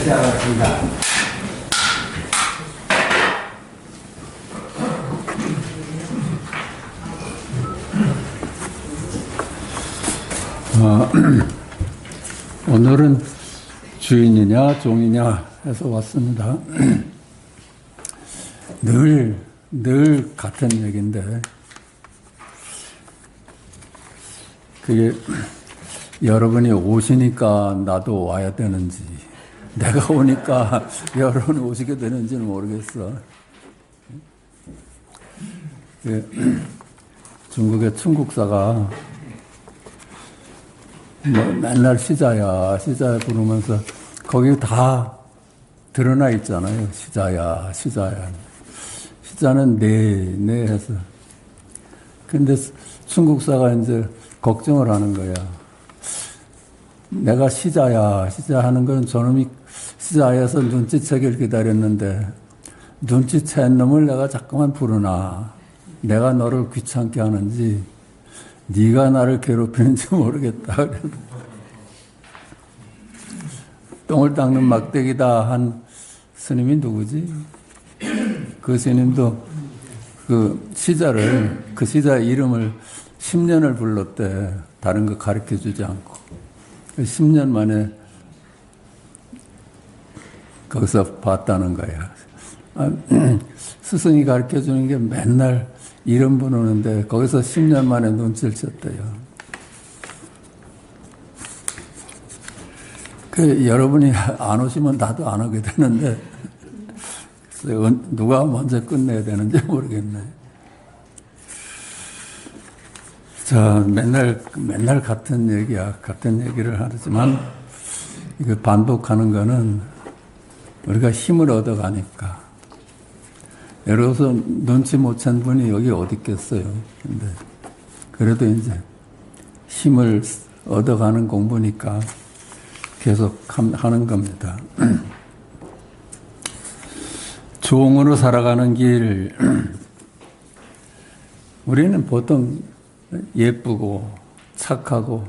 시작하겠습니다. 오늘은 주인이냐 종이냐 해서 왔습니다. 늘 같은 얘기인데 그게 여러분이 오시니까 나도 와야 되는지 내가 오니까 여러분이 오시게 되는지는 모르겠어. 중국의 충국사가 뭐 맨날 시자야 부르면서 거기 다 드러나 있잖아요. 시자야. 시자는 네 해서. 근데 충국사가 이제 걱정을 하는 거야. 내가 시자야 하는 건 저놈이 시자에서 눈치채기를 기다렸는데 눈치챈 놈을 내가 자꾸만 부르나. 내가 너를 귀찮게 하는지 네가 나를 괴롭히는지 모르겠다. 그래서 똥을 닦는 막대기다 한 스님이 누구지? 그 스님도 그 시자를, 그 시자 이름을 10년을 불렀대. 다른 거 가르쳐 주지 않고. 10년 만에 거기서 봤다는 거야. 스승이 가르쳐 주는 게 맨날 이름 부르는데 거기서 10년 만에 눈치를 챘대요. 여러분이 안 오시면 나도 안 오게 되는데 누가 먼저 끝내야 되는지 모르겠네. 자, 맨날 같은 얘기야. 같은 얘기를 하지만 이거 반복하는 거는 우리가 힘을 얻어가니까. 예를 들어서 눈치 못 챈 분이 여기 어디 있겠어요. 근데 그래도 이제 힘을 얻어가는 공부니까 계속 하는 겁니다. 종으로 살아가는 길, 우리는 보통 예쁘고 착하고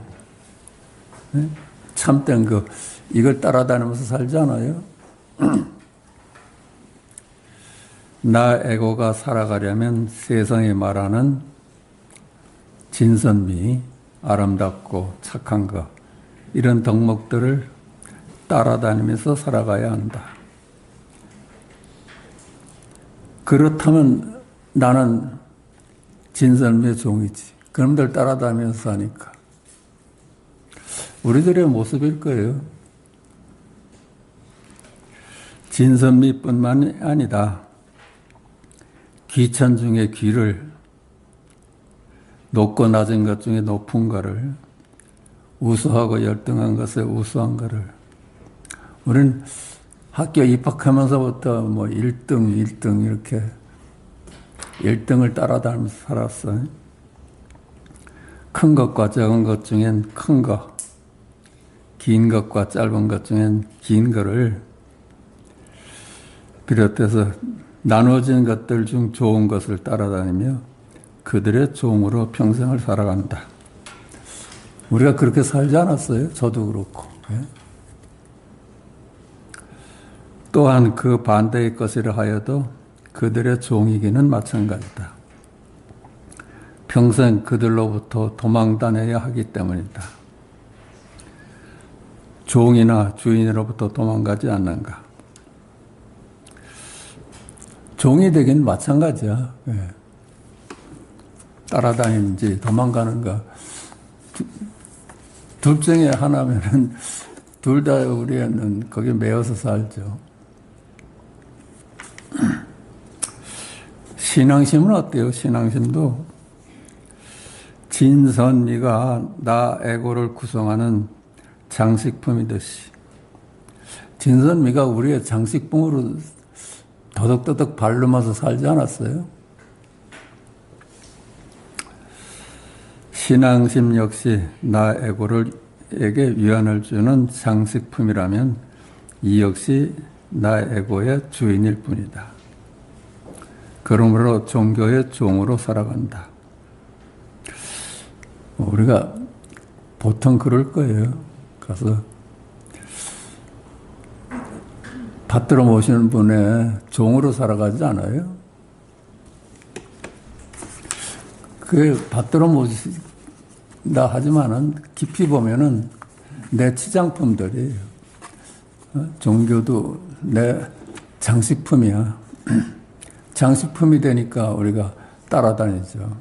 참된 거 이걸 따라다니면서 살잖아요. 나 에고가 살아가려면 세상에 말하는 진선미, 아름답고 착한 것 이런 덕목들을 따라다니면서 살아가야 한다. 그렇다면 나는 진선미의 종이지. 그놈들 따라다니면서 사니까. 우리들의 모습일 거예요. 진선미뿐만이 아니다. 귀천 중에 귀를, 높고 낮은 것 중에 높은 거를, 우수하고 열등한 것에 우수한 거를. 우리는 학교 입학하면서부터 뭐 1등 이렇게 1등을 따라다니면서 살았어요. 큰 것과 작은 것 중엔 큰 것, 긴 것과 짧은 것 중엔 긴 거를 비롯해서 나눠진 것들 중 좋은 것을 따라다니며 그들의 종으로 평생을 살아간다. 우리가 그렇게 살지 않았어요? 저도 그렇고. 또한 그 반대의 것이라 하여도 그들의 종이기는 마찬가지다. 평생 그들로부터 도망다녀야 하기 때문이다. 종이나 주인으로부터 도망가지 않는가. 종이 되긴 마찬가지야. 따라다니는지 도망가는가. 둘 중에 하나면은 둘 다 우리는 거기에 매여서 살죠. 신앙심은 어때요? 신앙심도 진선미가 나 에고를 구성하는 장식품이듯이 진선미가 우리의 장식품으로 더덕더덕 바르면서 살지 않았어요? 신앙심 역시 나 에고에게 위안을 주는 장식품이라면 이 역시 나 에고의 주인일 뿐이다. 그러므로 종교의 종으로 살아간다. 우리가 보통 그럴 거예요. 가서 받들어 모시는 분의 종으로 살아가지 않아요? 그 받들어 모신다 하지만은 깊이 보면은 내 치장품들이에요. 종교도 내 장식품이야. 장식품이 되니까 우리가 따라다니죠.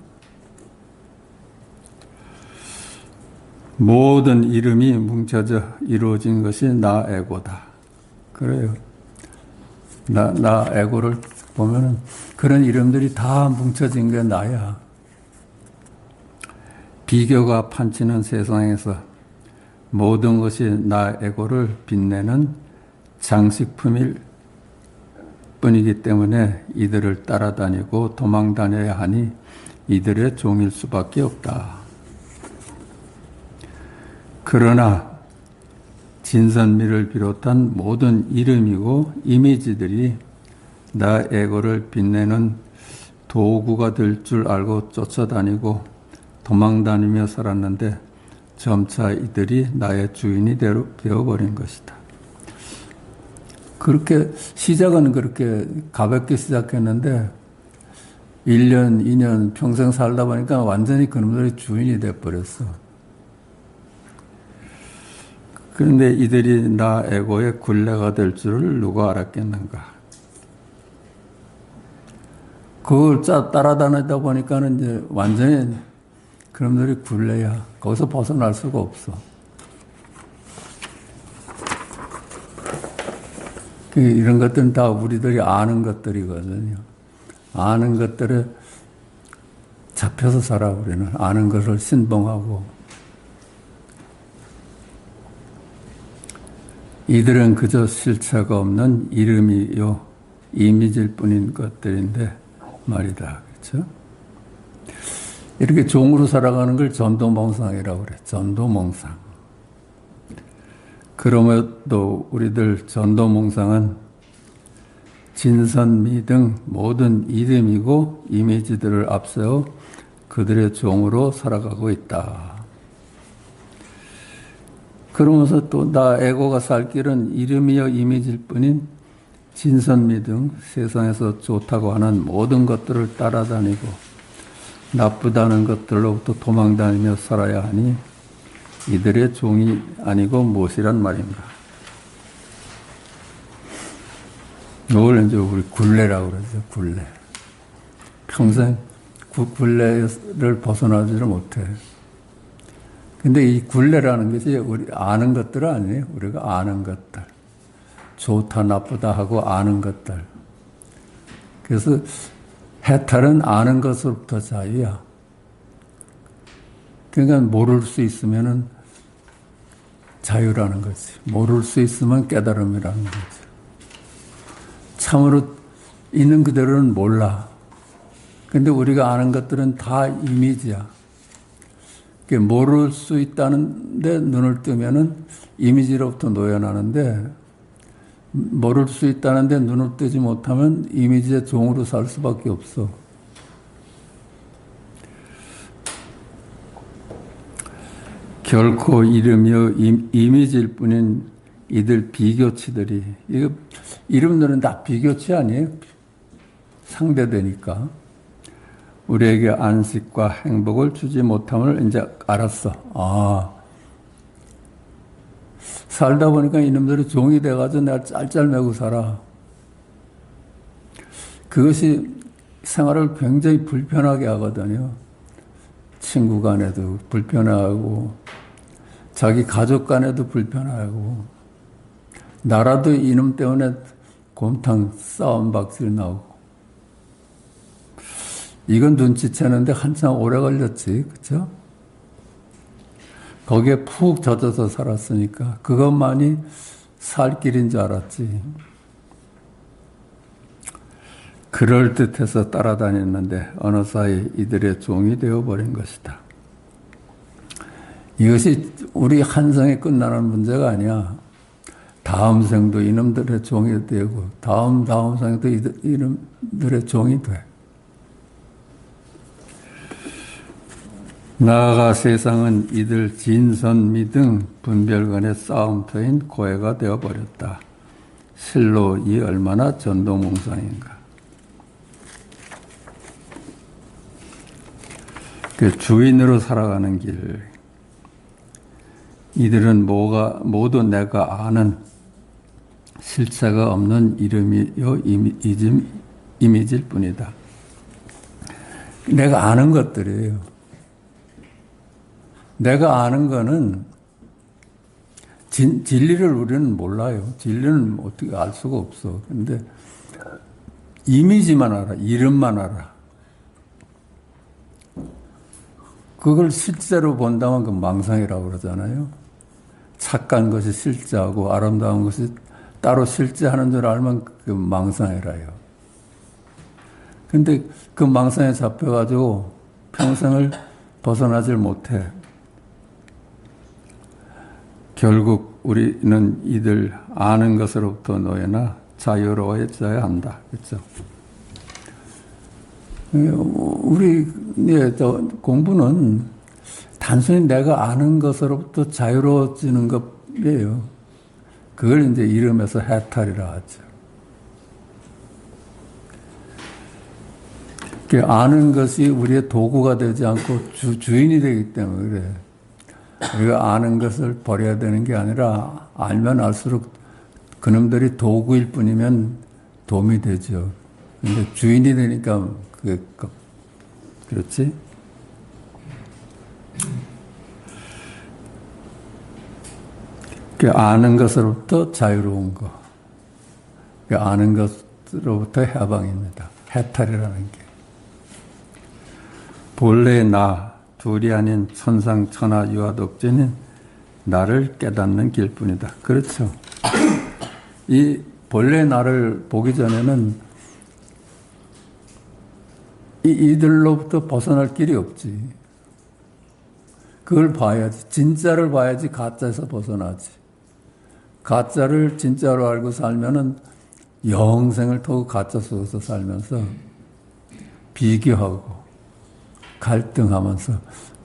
모든 이름이 뭉쳐져 이루어진 것이 나 에고다. 그래요. 나 에고를 보면은 그런 이름들이 다 뭉쳐진 게 나야. 비교가 판치는 세상에서 모든 것이 나 에고를 빛내는 장식품일 뿐이기 때문에 이들을 따라다니고 도망다녀야 하니 이들의 종일 수밖에 없다. 그러나 진선미를 비롯한 모든 이름이고 이미지들이 나 에고를 빛내는 도구가 될 줄 알고 쫓아다니고 도망다니며 살았는데 점차 이들이 나의 주인이 되어버린 것이다. 그렇게 시작은 그렇게 가볍게 시작했는데 1년, 2년 평생 살다 보니까 완전히 그놈들이 주인이 돼버렸어. 그런데 이들이 나 에고의 굴레가 될 줄을 누가 알았겠는가. 그걸 따라다니다 보니까는 이제 완전히 그놈들이 굴레야. 거기서 벗어날 수가 없어. 이런 것들은 다 우리들이 아는 것들이거든요. 아는 것들에 잡혀서 살아, 우리는. 아는 것을 신봉하고. 이들은 그저 실체가 없는 이름이요, 이미지일 뿐인 것들인데 말이다. 그렇죠? 이렇게 종으로 살아가는 걸 전도몽상이라고 그래. 전도몽상. 그럼에도 우리들 전도몽상은 진선미 등 모든 이름이고 이미지들을 앞세워 그들의 종으로 살아가고 있다. 그러면서 또 나 에고가 살 길은 이름이여 이미지일 뿐인 진선미 등 세상에서 좋다고 하는 모든 것들을 따라다니고 나쁘다는 것들로부터 도망다니며 살아야 하니 이들의 종이 아니고 무엇이란 말인가. 이걸 이제 우리 굴레라고 그러죠. 굴레. 평생 굴레를 벗어나지를 못해. 근데 이 굴레라는 것이 우리 아는 것들 아니에요. 우리가 아는 것들. 좋다 나쁘다 하고 아는 것들. 그래서 해탈은 아는 것으로부터 자유야. 그러니까 모를 수 있으면은 자유라는 거지. 모를 수 있으면 깨달음이라는 거지. 참으로 있는 그대로는 몰라. 근데 우리가 아는 것들은 다 이미지야. 모를 수 있다는데 눈을 뜨면은 이미지로부터 놓여나는데 모를 수 있다는데 눈을 뜨지 못하면 이미지의 종으로 살 수밖에 없어. 결코 이름이요 이미지일 뿐인 이들 비교치들이, 이거 이름들은 다 비교치 아니에요? 상대되니까. 우리에게 안식과 행복을 주지 못함을 이제 알았어. 아, 살다 보니까 이놈들이 종이 돼가지고 내가 짤짤매고 살아. 그것이 생활을 굉장히 불편하게 하거든요. 친구 간에도 불편하고, 자기 가족 간에도 불편하고, 나라도 이놈 때문에 곰탕 싸움 박질 나오고. 이건 눈치채는데 한참 오래 걸렸지, 그쵸? 거기에 푹 젖어서 살았으니까 그것만이 살 길인 줄 알았지. 그럴듯해서 따라다녔는데 어느 사이 이들의 종이 되어버린 것이다. 이것이 우리 한생에 끝나는 문제가 아니야. 다음 생도 이놈들의 종이 되고 다음 생도 이놈들의 종이 돼. 나아가 세상은 이들 진선미 등 분별간의 싸움터인 고해가 되어버렸다. 실로 이 얼마나 전도몽상인가. 그 주인으로 살아가는 길. 이들은 모두 내가 아는 실체가 없는 이름이요 이미지일 뿐이다. 내가 아는 것들이에요. 내가 아는 거는 진리를 우리는 몰라요. 진리는 어떻게 알 수가 없어. 근데 이미지만 알아. 이름만 알아. 그걸 실제로 본다면 그 망상이라고 그러잖아요. 착한 것이 실제하고 아름다운 것이 따로 실제하는 줄 알면 그 망상이라요. 근데 그 망상에 잡혀가지고 평생을 벗어나질 못해. 결국 우리는 이들 아는 것으로부터 노예나 자유로워져야 한다. 그렇죠? 우리 공부는 단순히 내가 아는 것으로부터 자유로워지는 것이에요. 그걸 이제 이름에서 해탈이라 하죠. 아는 것이 우리의 도구가 되지 않고 주인이 되기 때문에 그래. 우리가 아는 것을 버려야 되는 게 아니라 알면 알수록 그놈들이 도구일 뿐이면 도움이 되죠. 근데 주인이 되니까 그렇지? 아는 것으로부터 자유로운 거. 아는 것으로부터 해방입니다. 해탈이라는 게. 본래 나, 둘이 아닌 천상, 천하, 유아독전인 나를 깨닫는 길뿐이다. 그렇죠. 이 본래 나를 보기 전에는 이들로부터 벗어날 길이 없지. 그걸 봐야지. 진짜를 봐야지 가짜에서 벗어나지. 가짜를 진짜로 알고 살면은 영생을 더 가짜 속에서 살면서 비교하고 갈등하면서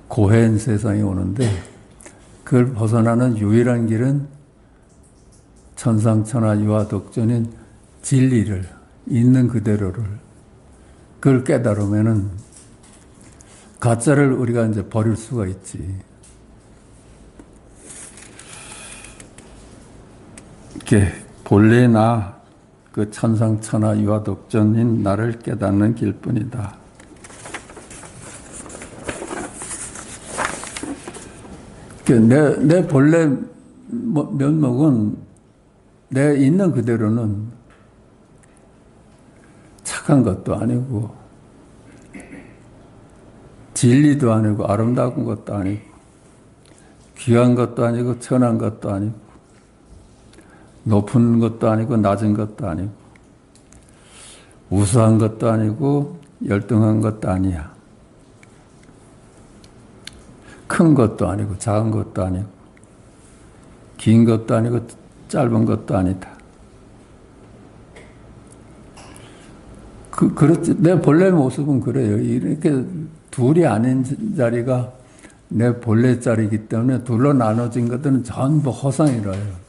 고해인 세상이 오는데 그걸 벗어나는 유일한 길은 천상천하 유아독전인 진리를 있는 그대로를 그걸 깨달으면은 가짜를 우리가 이제 버릴 수가 있지. 이렇게 본래 나, 그 천상천하 유아독전인 나를 깨닫는 길뿐이다. 내 본래 면목은 내 있는 그대로는 착한 것도 아니고 진리도 아니고 아름다운 것도 아니고 귀한 것도 아니고 천한 것도 아니고 높은 것도 아니고 낮은 것도 아니고 우수한 것도 아니고 열등한 것도 아니야. 큰 것도 아니고 작은 것도 아니고 긴 것도 아니고 짧은 것도 아니다. 그렇지. 내 본래 모습은 그래요. 이렇게 둘이 아닌 자리가 내 본래 자리이기 때문에 둘로 나눠진 것들은 전부 허상이라요.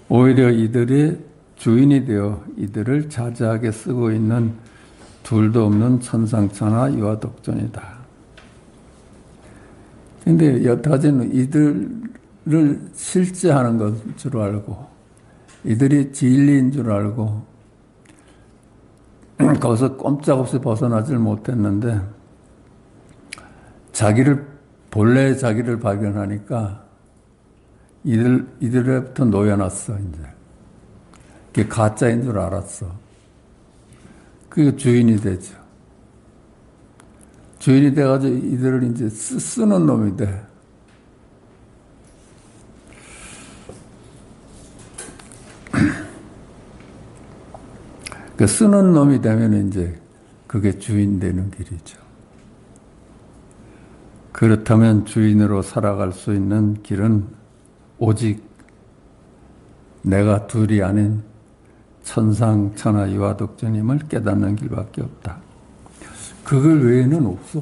오히려 이들이 주인이 되어 이들을 자제하게 쓰고 있는 둘도 없는 천상천하 유아독전이다. 근데 여태까지는 이들을 실제하는 것인 줄 알고 이들이 진리인 줄 알고 거기서 꼼짝없이 벗어나질 못했는데 본래의 자기를 발견하니까 이들로부터 놓여놨어, 이제. 그게 가짜인 줄 알았어. 그게 주인이 되죠. 주인이 돼가지고 이들을 이제 쓰는 놈이 돼. 그 쓰는 놈이 되면 이제 그게 주인 되는 길이죠. 그렇다면 주인으로 살아갈 수 있는 길은 오직 내가 둘이 아닌 천상천하 유아독전임을 깨닫는 길밖에 없다. 그걸 외에는 없어.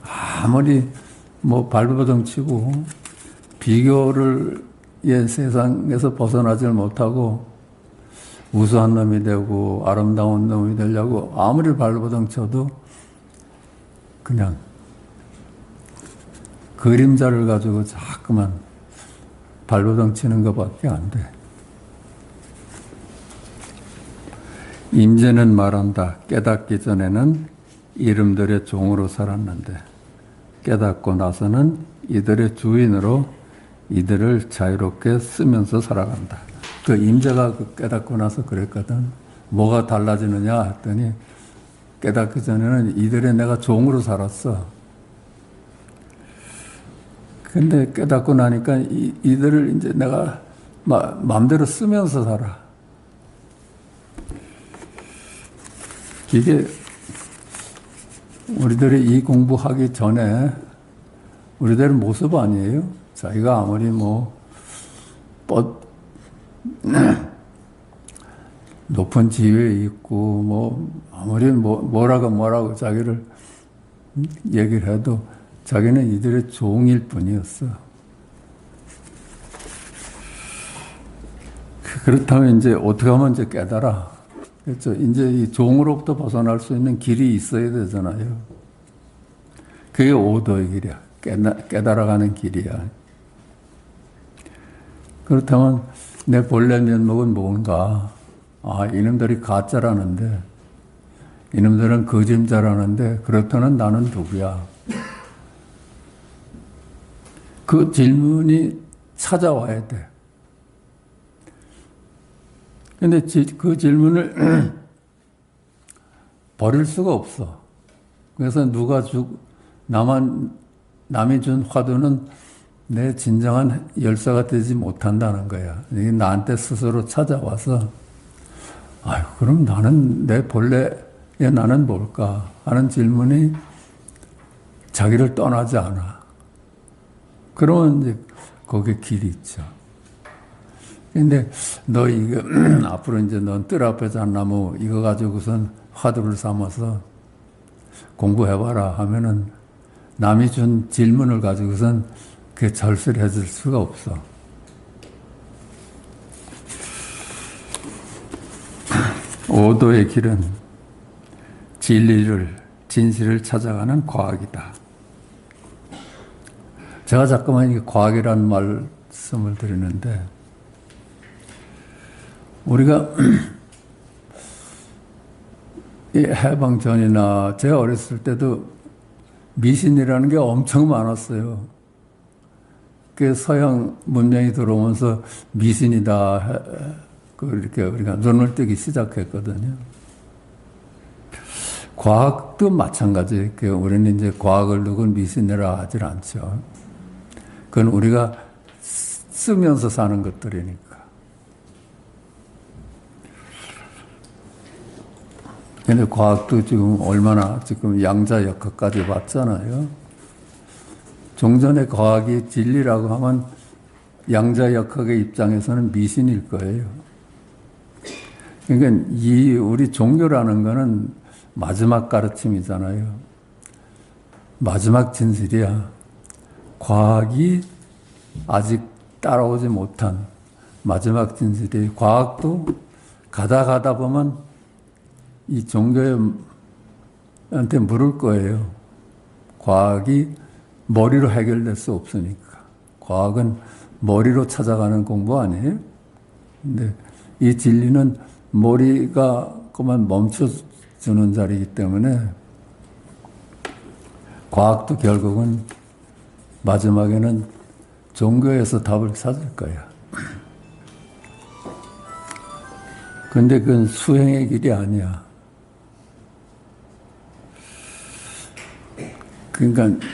아무리 발버둥 치고 비교를 세상에서 벗어나질 못하고 우수한 놈이 되고 아름다운 놈이 되려고 아무리 발버둥 쳐도 그냥 그림자를 가지고 자꾸만 발버둥 치는 것밖에 안 돼. 임재는 말한다. 깨닫기 전에는 이름들의 종으로 살았는데 깨닫고 나서는 이들의 주인으로 이들을 자유롭게 쓰면서 살아간다. 그 임재가 깨닫고 나서 그랬거든. 뭐가 달라지느냐 했더니 깨닫기 전에는 이들의 내가 종으로 살았어. 근데 깨닫고 나니까 이들을 이제 내가 마음대로 쓰면서 살아. 이게 우리들이 이 공부하기 전에 우리들 모습 아니에요? 자기가 아무리 높은 지위에 있고 아무리 뭐라고 자기를 얘기를 해도 자기는 이들의 종일 뿐이었어. 그렇다면 이제 어떻게 하면 이제 깨달아? 그렇죠. 이제 이 종으로부터 벗어날 수 있는 길이 있어야 되잖아요. 그게 오도의 길이야. 깨달아가는 길이야. 그렇다면 내 본래 면목은 뭔가? 이놈들이 가짜라는데, 이놈들은 거짓자라는데, 그렇다면 나는 누구야? 그 질문이 찾아와야 돼. 근데 그 질문을 버릴 수가 없어. 그래서 남이 준 화두는 내 진정한 열사가 되지 못한다는 거야. 이게 나한테 스스로 찾아와서, 그럼 내 본래의 나는 뭘까? 하는 질문이 자기를 떠나지 않아. 그러면 이제 거기에 길이 있죠. 근데 너 이거 앞으로 이제 넌 뜰 앞에 잣나무 이거 가지고선 화두를 삼아서 공부해봐라 하면은 남이 준 질문을 가지고선 그게 절실해질 수가 없어. 오도의 길은 진실을 찾아가는 과학이다. 제가 자꾸만 이게 과학이라는 말씀을 드리는데, 우리가 이 해방 전이나 제가 어렸을 때도 미신이라는 게 엄청 많았어요. 그 서양 문명이 들어오면서 미신이다. 이렇게 우리가 눈을 뜨기 시작했거든요. 과학도 마찬가지. 우리는 이제 과학을 누구 미신이라 하질 않죠. 그건 우리가 쓰면서 사는 것들이니까. 근데 과학도 지금 얼마나 양자역학까지 봤잖아요. 종전의 과학이 진리라고 하면 양자역학의 입장에서는 미신일 거예요. 그러니까 우리 종교라는 거는 마지막 가르침이잖아요. 마지막 진실이야. 과학이 아직 따라오지 못한 마지막 진실이. 과학도 가다 보면 이 종교한테 물을 거예요. 과학이 머리로 해결될 수 없으니까. 과학은 머리로 찾아가는 공부 아니에요? 근데 이 진리는 머리가 그만 멈춰주는 자리이기 때문에 과학도 결국은 마지막에는 종교에서 답을 찾을 거야. 근데 그건 수행의 길이 아니야. 그러니까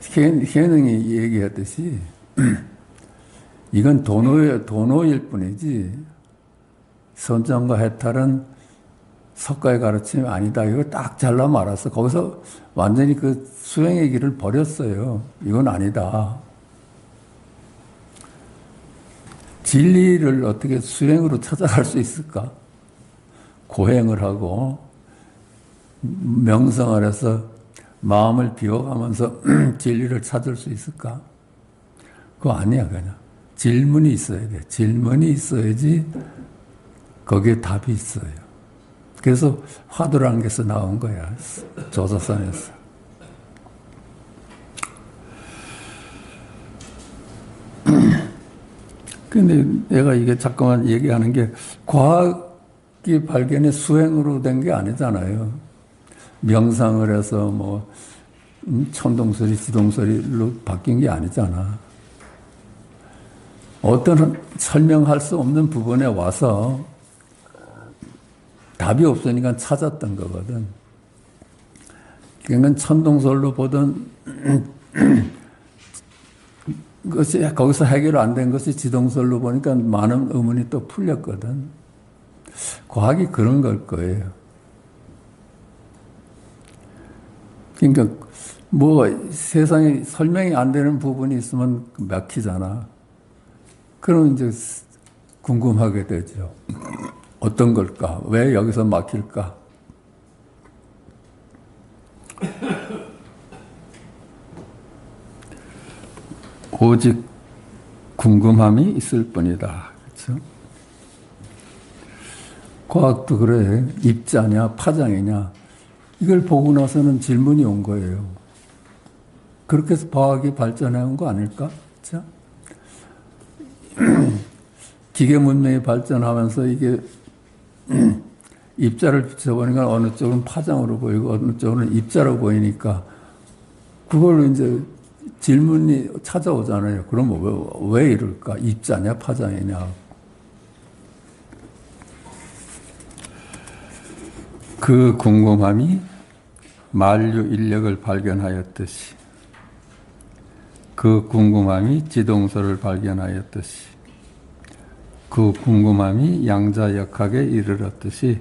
현능이 얘기했듯이 이건 도노일 뿐이지 선정과 해탈은 석가의 가르침이 아니다. 이거 딱 잘라 말았어. 거기서 완전히 그 수행의 길을 버렸어요. 이건 아니다. 진리를 어떻게 수행으로 찾아갈 수 있을까? 고행을 하고 명상을 해서 마음을 비워가면서 진리를 찾을 수 있을까? 그거 아니야, 그냥. 질문이 있어야 돼. 질문이 있어야지 거기에 답이 있어요. 그래서 화두라는 게서 나온 거야. 조사산에서. 근데 내가 이게 자꾸만 얘기하는 게 과학이 발견의 수행으로 된 게 아니잖아요. 명상을 해서 뭐 천동소리, 지동소리로 바뀐 게 아니잖아. 어떤 설명할 수 없는 부분에 와서 답이 없으니까 찾았던 거거든. 그러니까 천동설로 보던 것이 거기서 해결 안 된 것이 지동설로 보니까 많은 의문이 또 풀렸거든. 과학이 그런 걸 거예요. 그러니까 뭐 세상에 설명이 안 되는 부분이 있으면 막히잖아. 그럼 이제 궁금하게 되죠. 어떤 걸까? 왜 여기서 막힐까? 오직 궁금함이 있을 뿐이다. 그렇죠? 과학도 그래. 입자냐, 파장이냐. 이걸 보고 나서는 질문이 온 거예요. 그렇게 해서 과학이 발전해 온 거 아닐까? 그렇죠? 기계 문명이 발전하면서 이게 입자를 비춰보니까 어느 쪽은 파장으로 보이고 어느 쪽은 입자로 보이니까 그걸로 이제 질문이 찾아오잖아요. 그럼 왜 이럴까? 입자냐, 파장이냐. 그 궁금함이 만류 인력을 발견하였듯이, 그 궁금함이 지동설을 발견하였듯이, 그 궁금함이 양자역학에 이르렀듯이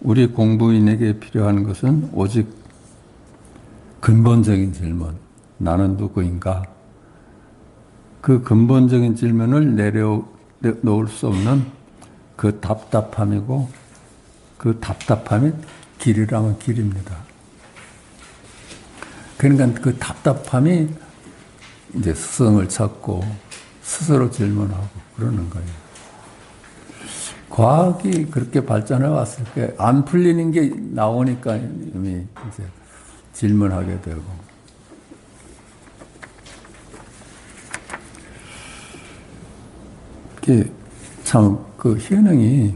우리 공부인에게 필요한 것은 오직 근본적인 질문. 나는 누구인가? 그 근본적인 질문을 내려놓을 수 없는 그 답답함이고 그 답답함이 길이라면 길입니다. 그러니까 그 답답함이 이제 스승을 찾고 스스로 질문하고 그러는 거예요. 과학이 그렇게 발전해 왔을 때 안 풀리는 게 나오니까 이미 이제 질문하게 되고. 이게 참 그 현영이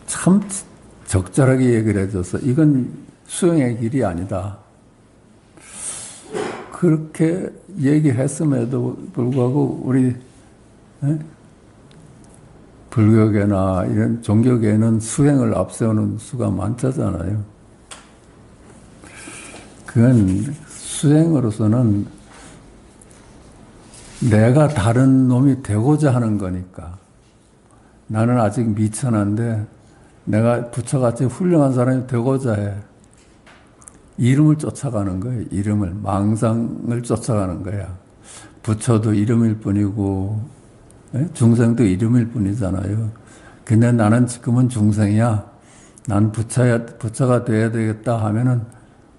참 적절하게 얘기를 해줘서 이건 수행의 길이 아니다. 그렇게 얘기했음에도 불구하고 우리 불교계나 이런 종교계는 수행을 앞세우는 수가 많잖아요. 그건 수행으로서는 내가 다른 놈이 되고자 하는 거니까. 나는 아직 미천한데 내가 부처같이 훌륭한 사람이 되고자 해. 이름을 쫓아가는 거예요. 이름을. 망상을 쫓아가는 거야. 부처도 이름일 뿐이고 중생도 이름일 뿐이잖아요. 근데 나는 지금은 중생이야. 난 부처가 돼야 되겠다 하면은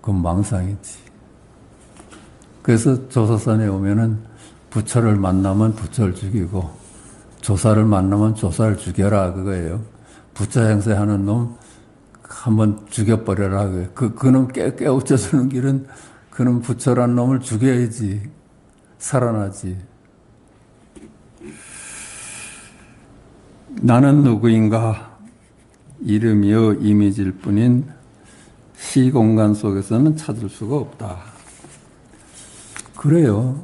그건 망상이지. 그래서 조사산에 오면은 부처를 만나면 부처를 죽이고 조사를 만나면 조사를 죽여라 그거예요. 부처 행세하는 놈 한번 죽여버려라. 그놈 깨우쳐주는 길은 그놈 부처란 놈을 죽여야지 살아나지. 나는 누구인가? 이름이요 이미지일 뿐인 시공간 속에서는 찾을 수가 없다. 그래요.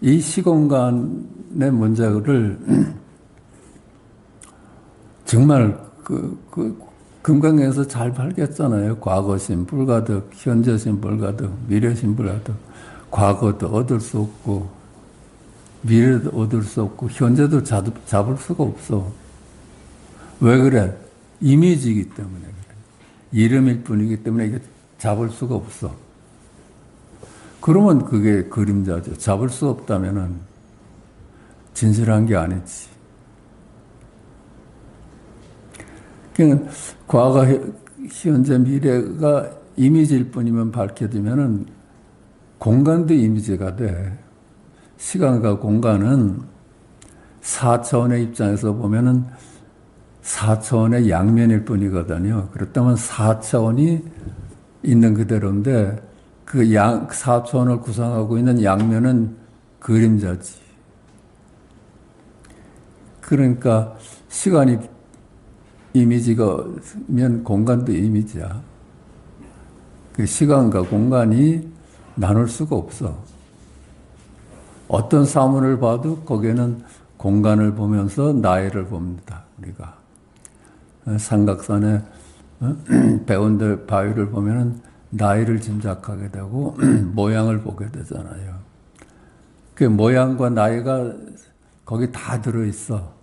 이 시공간의 문제를 정말 금강에서 잘 밝혔잖아요. 과거심 불가득, 현재심 불가득, 미래심 불가득. 과거도 얻을 수 없고 미래도 얻을 수 없고 현재도 잡을 수가 없어. 왜 그래? 이미지이기 때문에 그래. 이름일 뿐이기 때문에 이게 잡을 수가 없어. 그러면 그게 그림자죠. 잡을 수 없다면은 진실한 게 아니지. 그러니까 과거, 현재, 미래가 이미지일 뿐이면 밝혀지면은 공간도 이미지가 돼. 시간과 공간은 4차원의 입장에서 보면은 4차원의 양면일 뿐이거든요. 그렇다면 4차원이 있는 그대로인데 그 4차원을 구성하고 있는 양면은 그림자지. 그러니까 시간이 이미지가면 공간도 이미지야. 그 시간과 공간이 나눌 수가 없어. 어떤 사물을 봐도 거기에는 공간을 보면서 나이를 봅니다. 우리가 삼각산의 배운들 바위를 보면은 나이를 짐작하게 되고 모양을 보게 되잖아요. 그 모양과 나이가 거기 다 들어있어.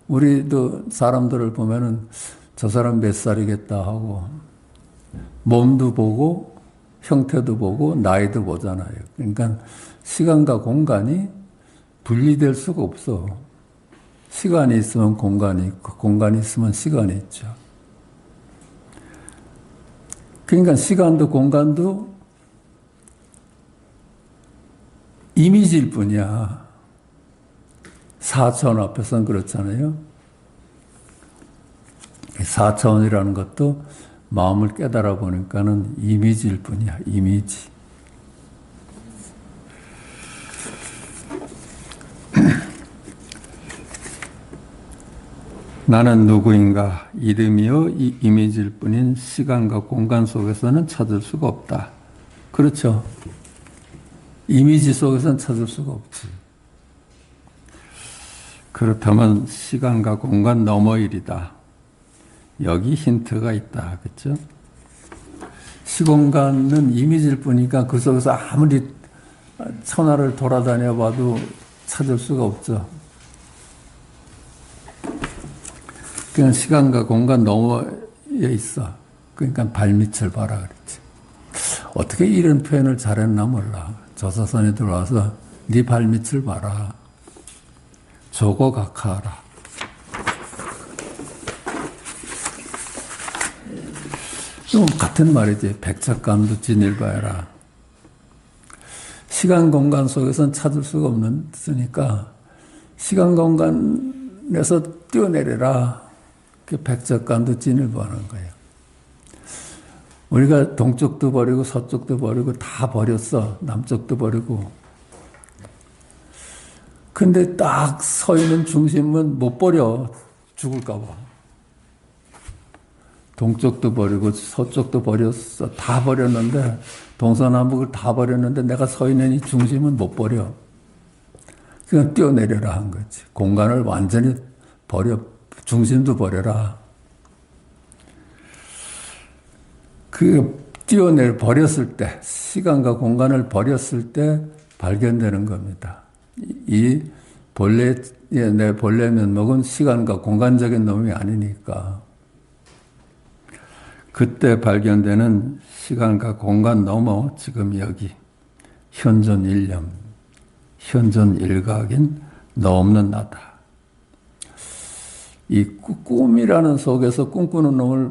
우리도 사람들을 보면은 저 사람 몇 살이겠다 하고 몸도 보고 형태도 보고 나이도 보잖아요. 그러니까 시간과 공간이 분리될 수가 없어. 시간이 있으면 공간이 있고 공간이 있으면 시간이 있죠. 그러니까 시간도 공간도 이미지일 뿐이야. 4차원 앞에서는 그렇잖아요. 4차원이라는 것도 마음을 깨달아 보니까는 이미지일 뿐이야. 이미지. 나는 누구인가? 이름이요 이 이미지일 뿐인 시간과 공간 속에서는 찾을 수가 없다. 그렇죠. 이미지 속에서는 찾을 수가 없지. 그렇다면 시간과 공간 너머일이다. 여기 힌트가 있다. 그렇죠? 시공간은 이미지일 뿐이니까 그 속에서 아무리 천하를 돌아다녀 봐도 찾을 수가 없죠. 그냥 시간과 공간 너머에 있어. 그러니까 발밑을 봐라 그랬지. 어떻게 이런 표현을 잘했나 몰라. 조사선에 들어와서 네 발밑을 봐라. 조고 각하하라. 좀 같은 말이지. 백작감도 진일바해라. 시간 공간 속에서는 찾을 수가 없으니까 시간 공간에서 뛰어내려라. 그 백작감도 진일보하는 거예요. 우리가 동쪽도 버리고 서쪽도 버리고 다 버렸어. 남쪽도 버리고. 근데 딱 서 있는 중심은 못 버려. 죽을까 봐. 동쪽도 버리고 서쪽도 버렸어. 다 버렸는데 동서남북을 다 버렸는데 내가 서 있는 이 중심은 못 버려. 그냥 뛰어내려라 한 거지. 공간을 완전히 버려. 중심도 버려라. 버렸을 때, 시간과 공간을 버렸을 때 발견되는 겁니다. 이 내 본래 면목은 시간과 공간적인 놈이 아니니까. 그때 발견되는 시간과 공간 넘어 지금 여기 현존 일념, 현존 일각인 너 없는 나다. 이 꿈이라는 속에서 꿈꾸는 놈을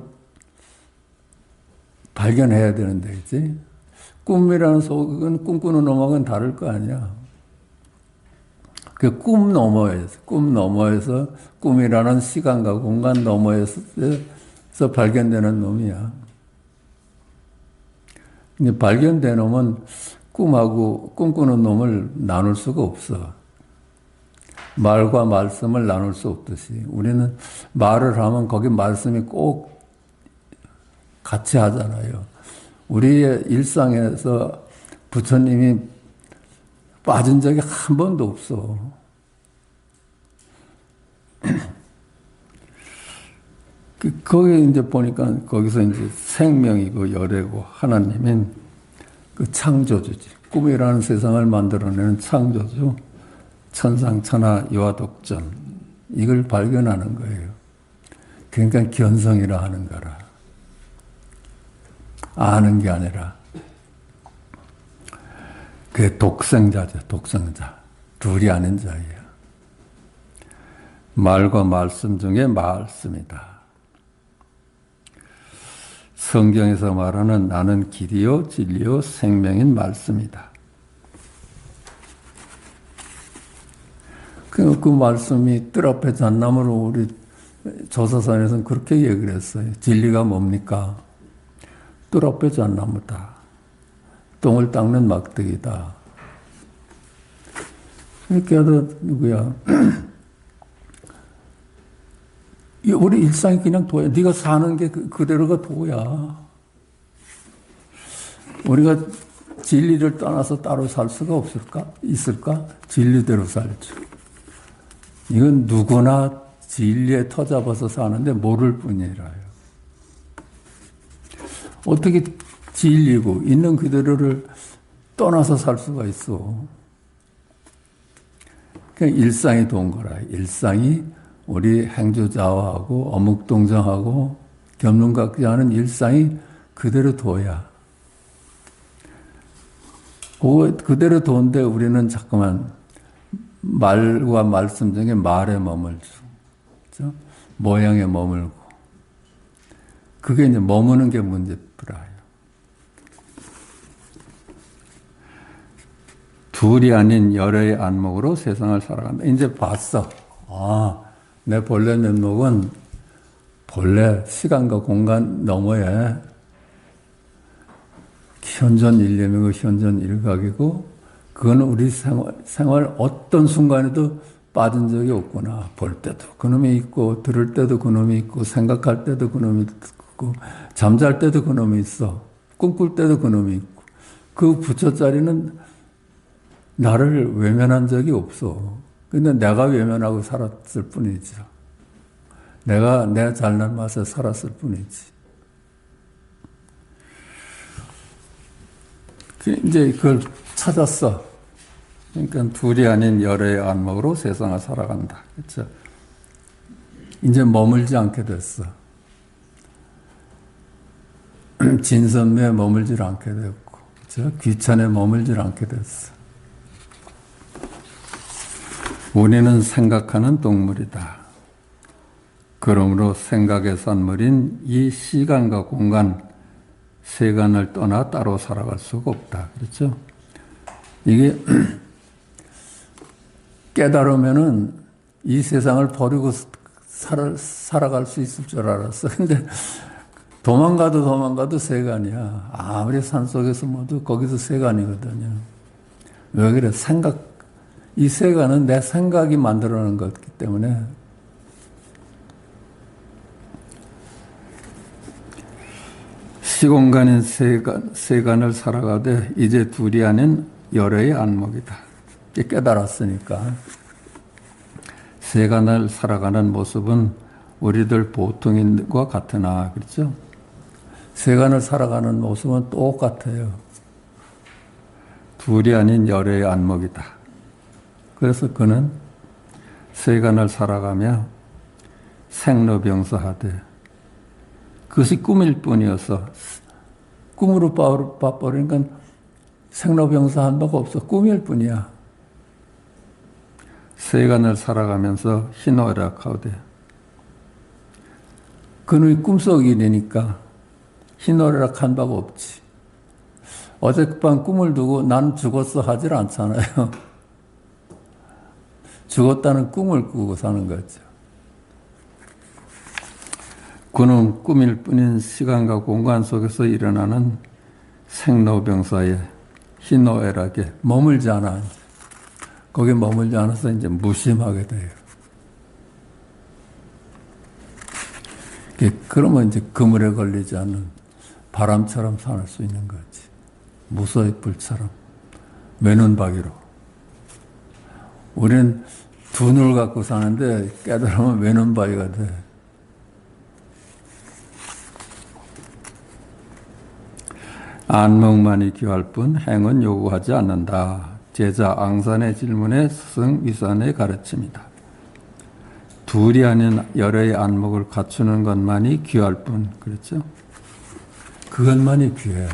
발견해야 되는데, 그치? 꿈이라는 속은 꿈꾸는 놈하고는 다를 거 아니야. 그 꿈 너머에서, 꿈이라는 시간과 공간 너머에서 발견되는 놈이야. 근데 발견된 놈은 꿈하고 꿈꾸는 놈을 나눌 수가 없어. 말과 말씀을 나눌 수 없듯이 우리는 말을 하면 거기 말씀이 꼭 같이 하잖아요. 우리의 일상에서 부처님이 빠진 적이 한 번도 없어. 거기 이제 보니까 거기서 이제 생명이고 열애고 하나님인 그 창조주지. 꿈이라는 세상을 만들어내는 창조주. 천상천하 유화독전. 이걸 발견하는 거예요. 그러니까 견성이라 하는 거라. 아는 게 아니라. 그게 독생자죠. 독생자. 둘이 아닌 자예요. 말과 말씀 중에 말씀이다. 성경에서 말하는 나는 길이요 진리요 생명인 말씀이다. 그 말씀이 뜰 앞에 잣나무로 우리 조사산에서는 그렇게 얘기를 했어요. 진리가 뭡니까? 뜰 앞에 잣나무다. 똥을 닦는 막대기다. 이렇게 하다 누구야? 우리 일상이 그냥 도야. 네가 사는 게 그대로가 도야. 우리가 진리를 떠나서 따로 살 수가 없을까? 있을까? 진리대로 살죠. 이건 누구나 진리에 터잡아서 사는데 모를 뿐이라요. 어떻게 진리고 있는 그대로를 떠나서 살 수가 있어? 그냥 일상이 돈 거라. 일상이 우리 행주자화하고 어묵동정하고 견문각지하는 일상이 그대로 둬야. 그대로 도는데 우리는 자꾸만 말과 말씀 중에 말에 머물죠. 그렇죠? 모양에 머물고. 그게 이제 머무는 게 문제더라요. 둘이 아닌 여러의 안목으로 세상을 살아간다. 이제 봤어. 내 본래 면목은 본래 시간과 공간 너머에 현존 일념이고 현존 일각이고 그거는 우리 생활 어떤 순간에도 빠진 적이 없구나. 볼 때도 그놈이 있고 들을 때도 그놈이 있고 생각할 때도 그놈이 있고 잠잘 때도 그놈이 있어. 꿈꿀 때도 그놈이 있고 그 부처자리는 나를 외면한 적이 없어. 근데 내가 외면하고 살았을 뿐이죠. 내가 내 잘난 맛에 살았을 뿐이지. 이제 그걸 찾았어. 그러니까 둘이 아닌 여러의 안목으로 세상을 살아간다. 그렇죠? 이제 머물지 않게 됐어. 진선미에 머물질 않게 됐고, 그렇죠? 귀천에 머물질 않게 됐어. 우리는 생각하는 동물이다. 그러므로 생각의 산물인 이 시간과 공간, 세간을 떠나 따로 살아갈 수가 없다. 그렇죠? 이게 깨달으면은 이 세상을 버리고 살아갈 수 있을 줄 알았어. 근데 도망가도 세간이야. 아무리 산속에서 모두 거기서 세간이거든요. 왜 그래? 이 세간은 내 생각이 만들어 놓은 거기 때문에 시공간인 세간을 살아가되 이제 둘이 아닌 여러의 안목이다. 깨달았으니까. 세간을 살아가는 모습은 우리들 보통인과 같으나, 그렇죠? 세간을 살아가는 모습은 똑같아요. 둘이 아닌 여러의 안목이다. 그래서 그는 세간을 살아가며 생로병사하되 그것이 꿈일 뿐이어서 꿈으로 봐버리니까 생로병사한 바가 없어. 꿈일 뿐이야. 세간을 살아가면서 희노애락하되 그는 꿈속이니까 희노애락한 바가 없지. 어젯밤 꿈을 두고 난 죽었어 하질 않잖아요. 죽었다는 꿈을 꾸고 사는 거죠. 그는 꿈일 뿐인 시간과 공간 속에서 일어나는 생로병사의 희노애락에 머물지 않아. 거기에 머물지 않아서 이제 무심하게 돼요. 그러면 이제 그물에 걸리지 않는 바람처럼 살 수 있는 거지. 무소의 불처럼 외눈박이로. 우리는 두 눈을 갖고 사는데 깨달으면 외눈박이가 돼. 안목만이 귀할 뿐 행은 요구하지 않는다. 제자 앙산의 질문에 스승 위산의 가르침이다. 둘이 아닌 여러의 안목을 갖추는 것만이 귀할 뿐, 그렇죠? 그것만이 귀해.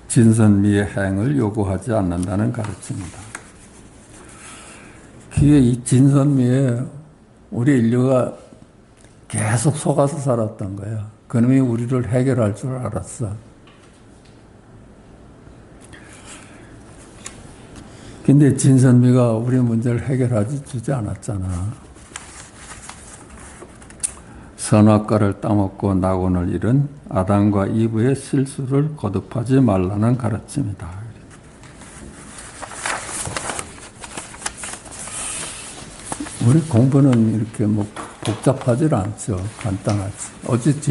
진선미의 행을 요구하지 않는다는 가르침이다. 그게 이 진선미에 우리 인류가 계속 속아서 살았던 거야. 그놈이 우리를 해결할 줄 알았어. 근데 진선미가 우리 문제를 해결하지 주지 않았잖아. 선악과를 따먹고 낙원을 잃은 아담과 이브의 실수를 거듭하지 말라는 가르침이다. 우리 공부는 이렇게 뭐 복잡하지 않죠. 간단하지. 어찌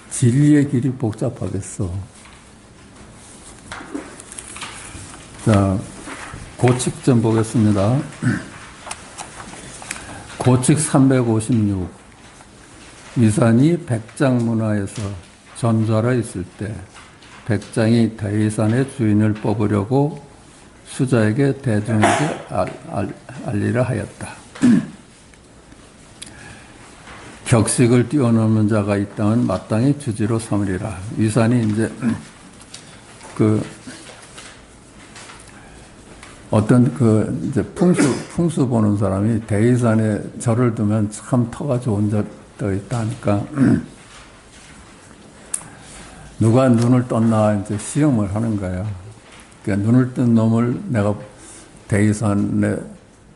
진리의 길이 복잡하겠어. 자, 고칙 좀 보겠습니다. 고칙 356. 위산이 백장문화에서 전좌라 있을 때 백장이 대위산의 주인을 뽑으려고 수자에게 대중에게 알리라 하였다. 격식을 뛰어넘는 자가 있다면 마땅히 주지로 삼으리라. 위산이 이제 어떤 이제 풍수 보는 사람이 대위산에 절을 두면 참 터가 좋은 절도 있다 하니까 누가 눈을 떴나 이제 시험을 하는 거예요. 그러니까 눈을 뜬 놈을 내가 대위산에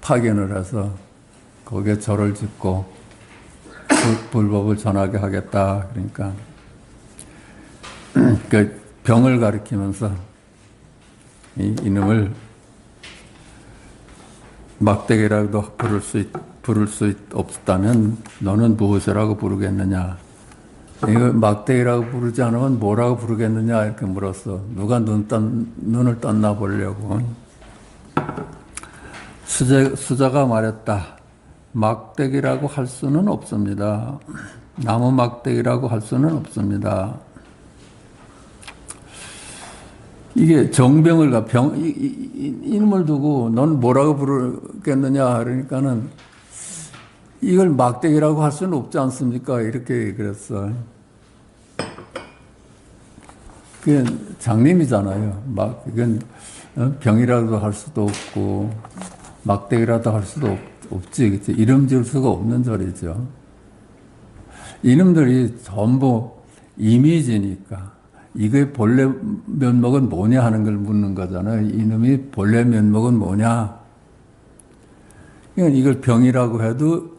파견을 해서 거기에 절을 짓고 불법을 전하게 하겠다. 그러니까 그 병을 가리키면서 이놈을 막대기라도 부를 수 없다면 너는 무엇이라고 부르겠느냐? 이거 막대기라고 부르지 않으면 뭐라고 부르겠느냐? 이렇게 물었어. 누가 눈을 떴나 보려고. 수자가 말했다. 막대기라고 할 수는 없습니다. 나무 막대기라고 할 수는 없습니다. 이게 정병을 이놈을 두고 넌 뭐라고 부르겠느냐 그러니까는 이걸 막대기라고 할 수는 없지 않습니까? 이렇게 그랬어. 그게 장님이잖아요. 이건 병이라도 할 수도 없고 막대기라도 할 수도 없지. 그치? 이름 지을 수가 없는 절이죠. 이놈들이 전부 이미지니까. 이거의 본래 면목은 뭐냐 하는 걸 묻는 거잖아요. 이놈이 본래 면목은 뭐냐. 그러니까 이걸 병이라고 해도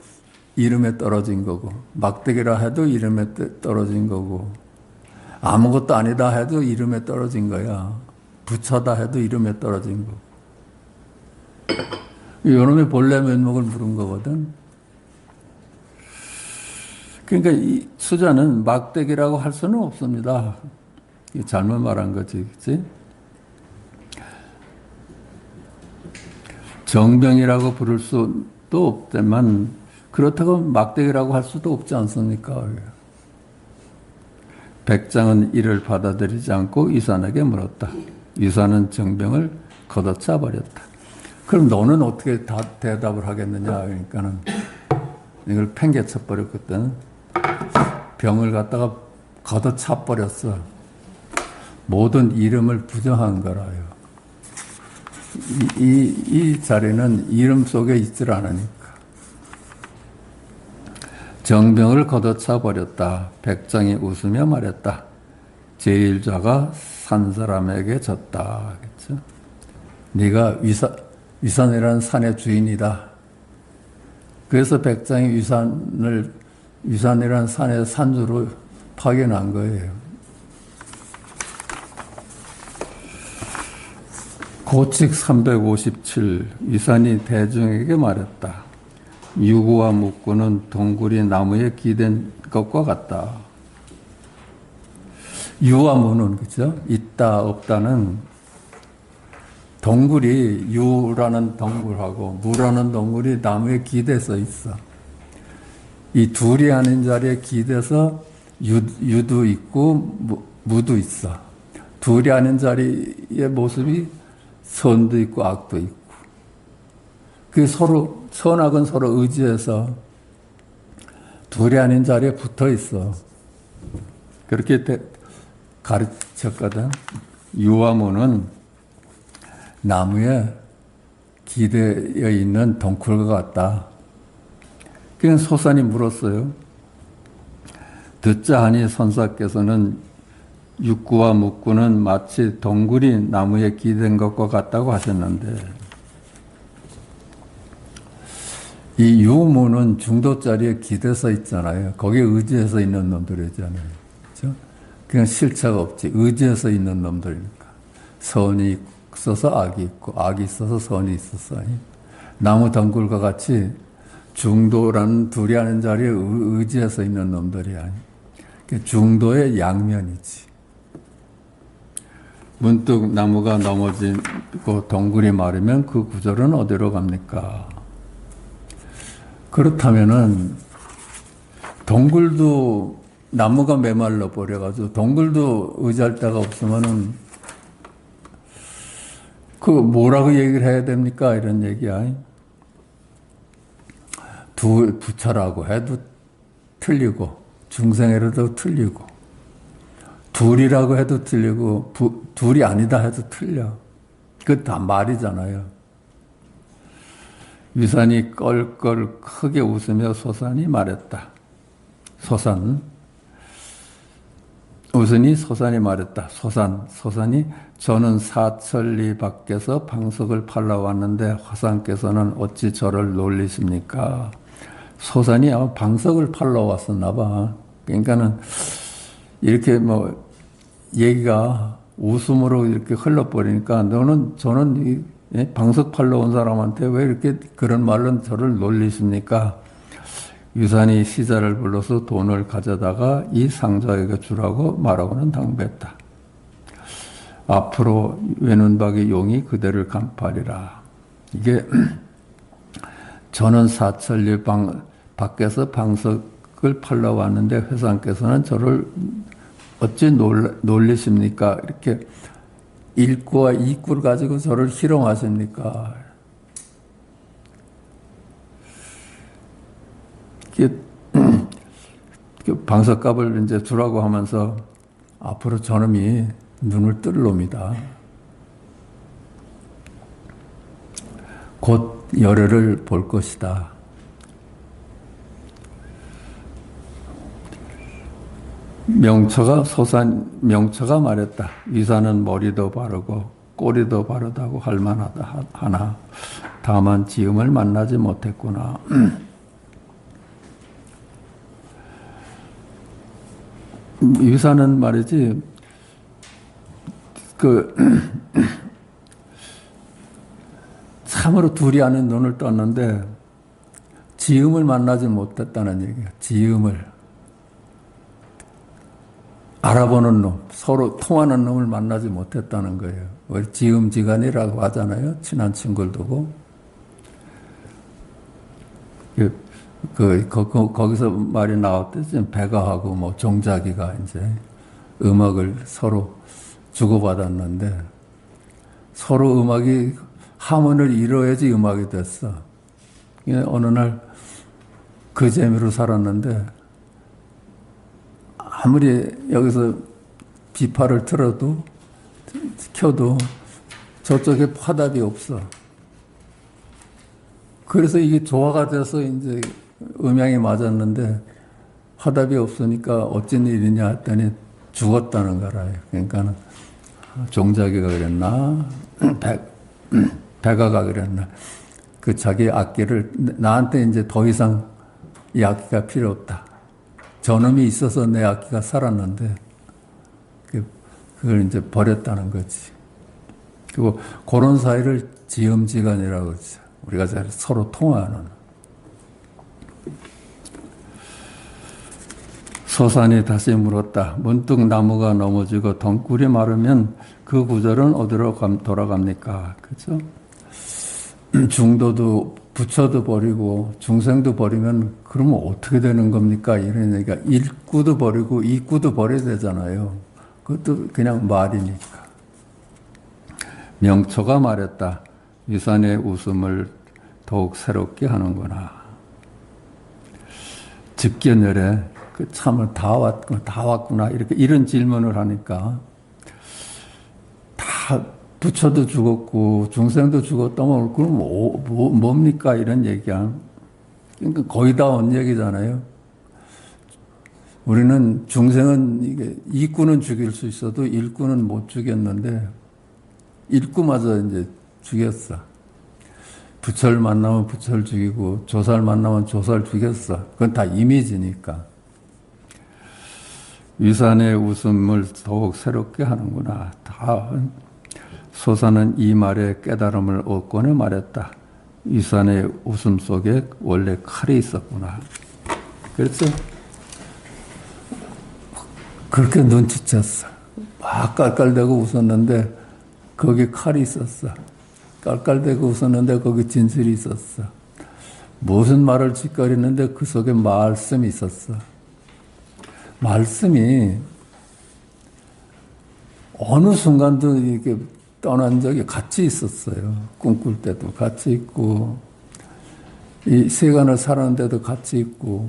이름에 떨어진 거고, 막대기라 해도 이름에 떨어진 거고, 아무것도 아니다 해도 이름에 떨어진 거야. 부처다 해도 이름에 떨어진 거고. 이놈의 본래 면목을 물은 거거든. 그러니까 이 수자는 막대기라고 할 수는 없습니다. 잘못 말한 거지, 그치? 정병이라고 부를 수도 없지만, 그렇다고 막대기라고 할 수도 없지 않습니까? 백장은 이를 받아들이지 않고 위산에게 물었다. 위산은 정병을 걷어차 버렸다. 그럼 너는 어떻게 대답을 하겠느냐? 그러니까는 이걸 팽개쳐 버렸거든. 병을 갖다가 걷어차 버렸어. 모든 이름을 부정한 거라요. 이 자리는 이름 속에 있질 않으니까. 정병을 걷어차 버렸다. 백장이 웃으며 말했다. 제1좌가 산 사람에게 졌다. 그렇죠? 네가 위산이라는 산의 주인이다. 그래서 백장이 위산이라는 산의 산주로 파견한 거예요. 고칙 357. 위산이 대중에게 말했다. 유구와 묵구는 동굴이 나무에 기댄 것과 같다. 유와 무는, 그죠? 있다, 없다는 동굴이 유라는 동굴하고 무라는 동굴이 나무에 기대서 있어. 이 둘이 아닌 자리에 기대서 유도 있고 무도 있어. 둘이 아닌 자리의 모습이 선도 있고 악도 있고. 그 서로, 선악은 서로 의지해서 둘이 아닌 자리에 붙어 있어. 그렇게 가르쳤거든. 유와 무는 나무에 기대어 있는 덩굴과 같다. 그냥 소산이 물었어요. 듣자 하니 선사께서는 육구와 묵구는 마치 덩굴이 나무에 기댄 것과 같다고 하셨는데, 이 유무는 중도 자리에 기대서 있잖아요. 거기에 의지해서 있는 놈들이잖아요. 그렇죠? 그냥 실체가 없지. 의지해서 있는 놈들이니까. 선이 있어서 악이 있고, 악이 있어서 선이 있었어. 나무 덩굴과 같이 중도라는 둘이 하는 자리에 의지해서 있는 놈들이야. 중도의 양면이지. 문득 나무가 넘어지고 덩굴이 마르면 그 구절은 어디로 갑니까? 그렇다면은 덩굴도 나무가 메말라 버려가지고 덩굴도 의지할 데가 없으면은 그 뭐라고 얘기를 해야 됩니까? 이런 얘기야. 부처라고 해도 틀리고 중생이라도 틀리고 둘이라고 해도 틀리고 둘이 아니다 해도 틀려. 그거 다 말이잖아요. 위산이 껄껄 크게 웃으며 소산이 말했다. 소산이 말했다. 소산이 저는 사천리 밖에서 방석을 팔러 왔는데 화상께서는 어찌 저를 놀리십니까? 소산이 아마 방석을 팔러 왔었나 봐. 그러니까는 이렇게 뭐 얘기가 웃음으로 이렇게 흘러버리니까 저는 방석 팔러 온 사람한테 왜 이렇게 그런 말로 저를 놀리십니까? 유산이 시자를 불러서 돈을 가져다가 이 상자에게 주라고 말하고는 당부했다. 앞으로 외눈박이 용이 그대를 간파하리라. 이게 저는 사천리 밖에서 방석을 팔러 왔는데 회상께서는 저를 어찌 놀리십니까? 이렇게 일구와 이구를 가지고 저를 희롱하십니까? 방석값을 이제 주라고 하면서 앞으로 저놈이 눈을 뜰 놈이다. 곧 열애를 볼 것이다. 명처가 말했다. 위사는 머리도 바르고 꼬리도 바르다고 할 만하다 하나 다만 지음을 만나지 못했구나. 위사는 말이지 참으로 둘이 아는 눈을 떴는데 지음을 만나지 못했다는 얘기야. 지음을 알아보는 놈, 서로 통하는 놈을 만나지 못했다는 거예요. 우리 지음지간이라고 하잖아요. 친한 친구를 두고. 거기서 말이 나왔듯이 배가하고 뭐 종자기가 이제 음악을 서로 주고받았는데 서로 음악이 하모니를 이뤄야지 음악이 됐어. 어느 날 그 재미로 살았는데 아무리 여기서 비파를 켜도 저쪽에 화답이 없어. 그래서 이게 조화가 돼서 이제 음향이 맞았는데 화답이 없으니까 어쩐 일이냐 했더니 죽었다는 거라요. 그러니까 종자기가 그랬나? 배가가 그랬나? 그 자기 악기를 나한테 이제 더 이상 이 악기가 필요 없다. 저놈이 있어서 내 악기가 살았는데 그걸 이제 버렸다는 거지. 그리고 그런 사이를 지음지간이라고 그러죠. 우리가 서로 통하는. 소산이 다시 물었다. 문득 나무가 넘어지고 덩굴이 마르면 그 구절은 어디로 돌아갑니까? 그죠? 중도도 부처도 버리고 중생도 버리면 그러면 어떻게 되는 겁니까? 이런 얘기가 일구도 버리고 이구도 버려야 되잖아요. 그것도 그냥 말이니까. 명처가 말했다. 위산의 웃음을 더욱 새롭게 하는구나. 집견열에 참을 다 왔구나. 이런 질문을 하니까 다 부처도 죽었고 중생도 죽었다면 그럼 뭡니까? 이런 얘기야. 그러니까 거의 다 온 얘기잖아요. 우리는 중생은 이게 이꾼은 죽일 수 있어도 일꾼은 못 죽였는데 일꾼마저 이제 죽였어. 부처를 만나면 부처를 죽이고 조사를 만나면 조사를 죽였어. 그건 다 이미지니까. 위산의 웃음을 더욱 새롭게 하는구나. 다 소사는 이 말에 깨달음을 얻고는 말했다. 위산의 웃음 속에 원래 칼이 있었구나. 그래서 그렇게 눈치챘어. 막 깔깔대고 웃었는데 거기 칼이 있었어. 깔깔대고 웃었는데 거기 진실이 있었어. 무슨 말을 짓거리는데 그 속에 말씀이 있었어. 말씀이 어느 순간도 이렇게 떠난 적이 같이 있었어요. 꿈꿀 때도 같이 있고, 이 세간을 살았는데도 같이 있고,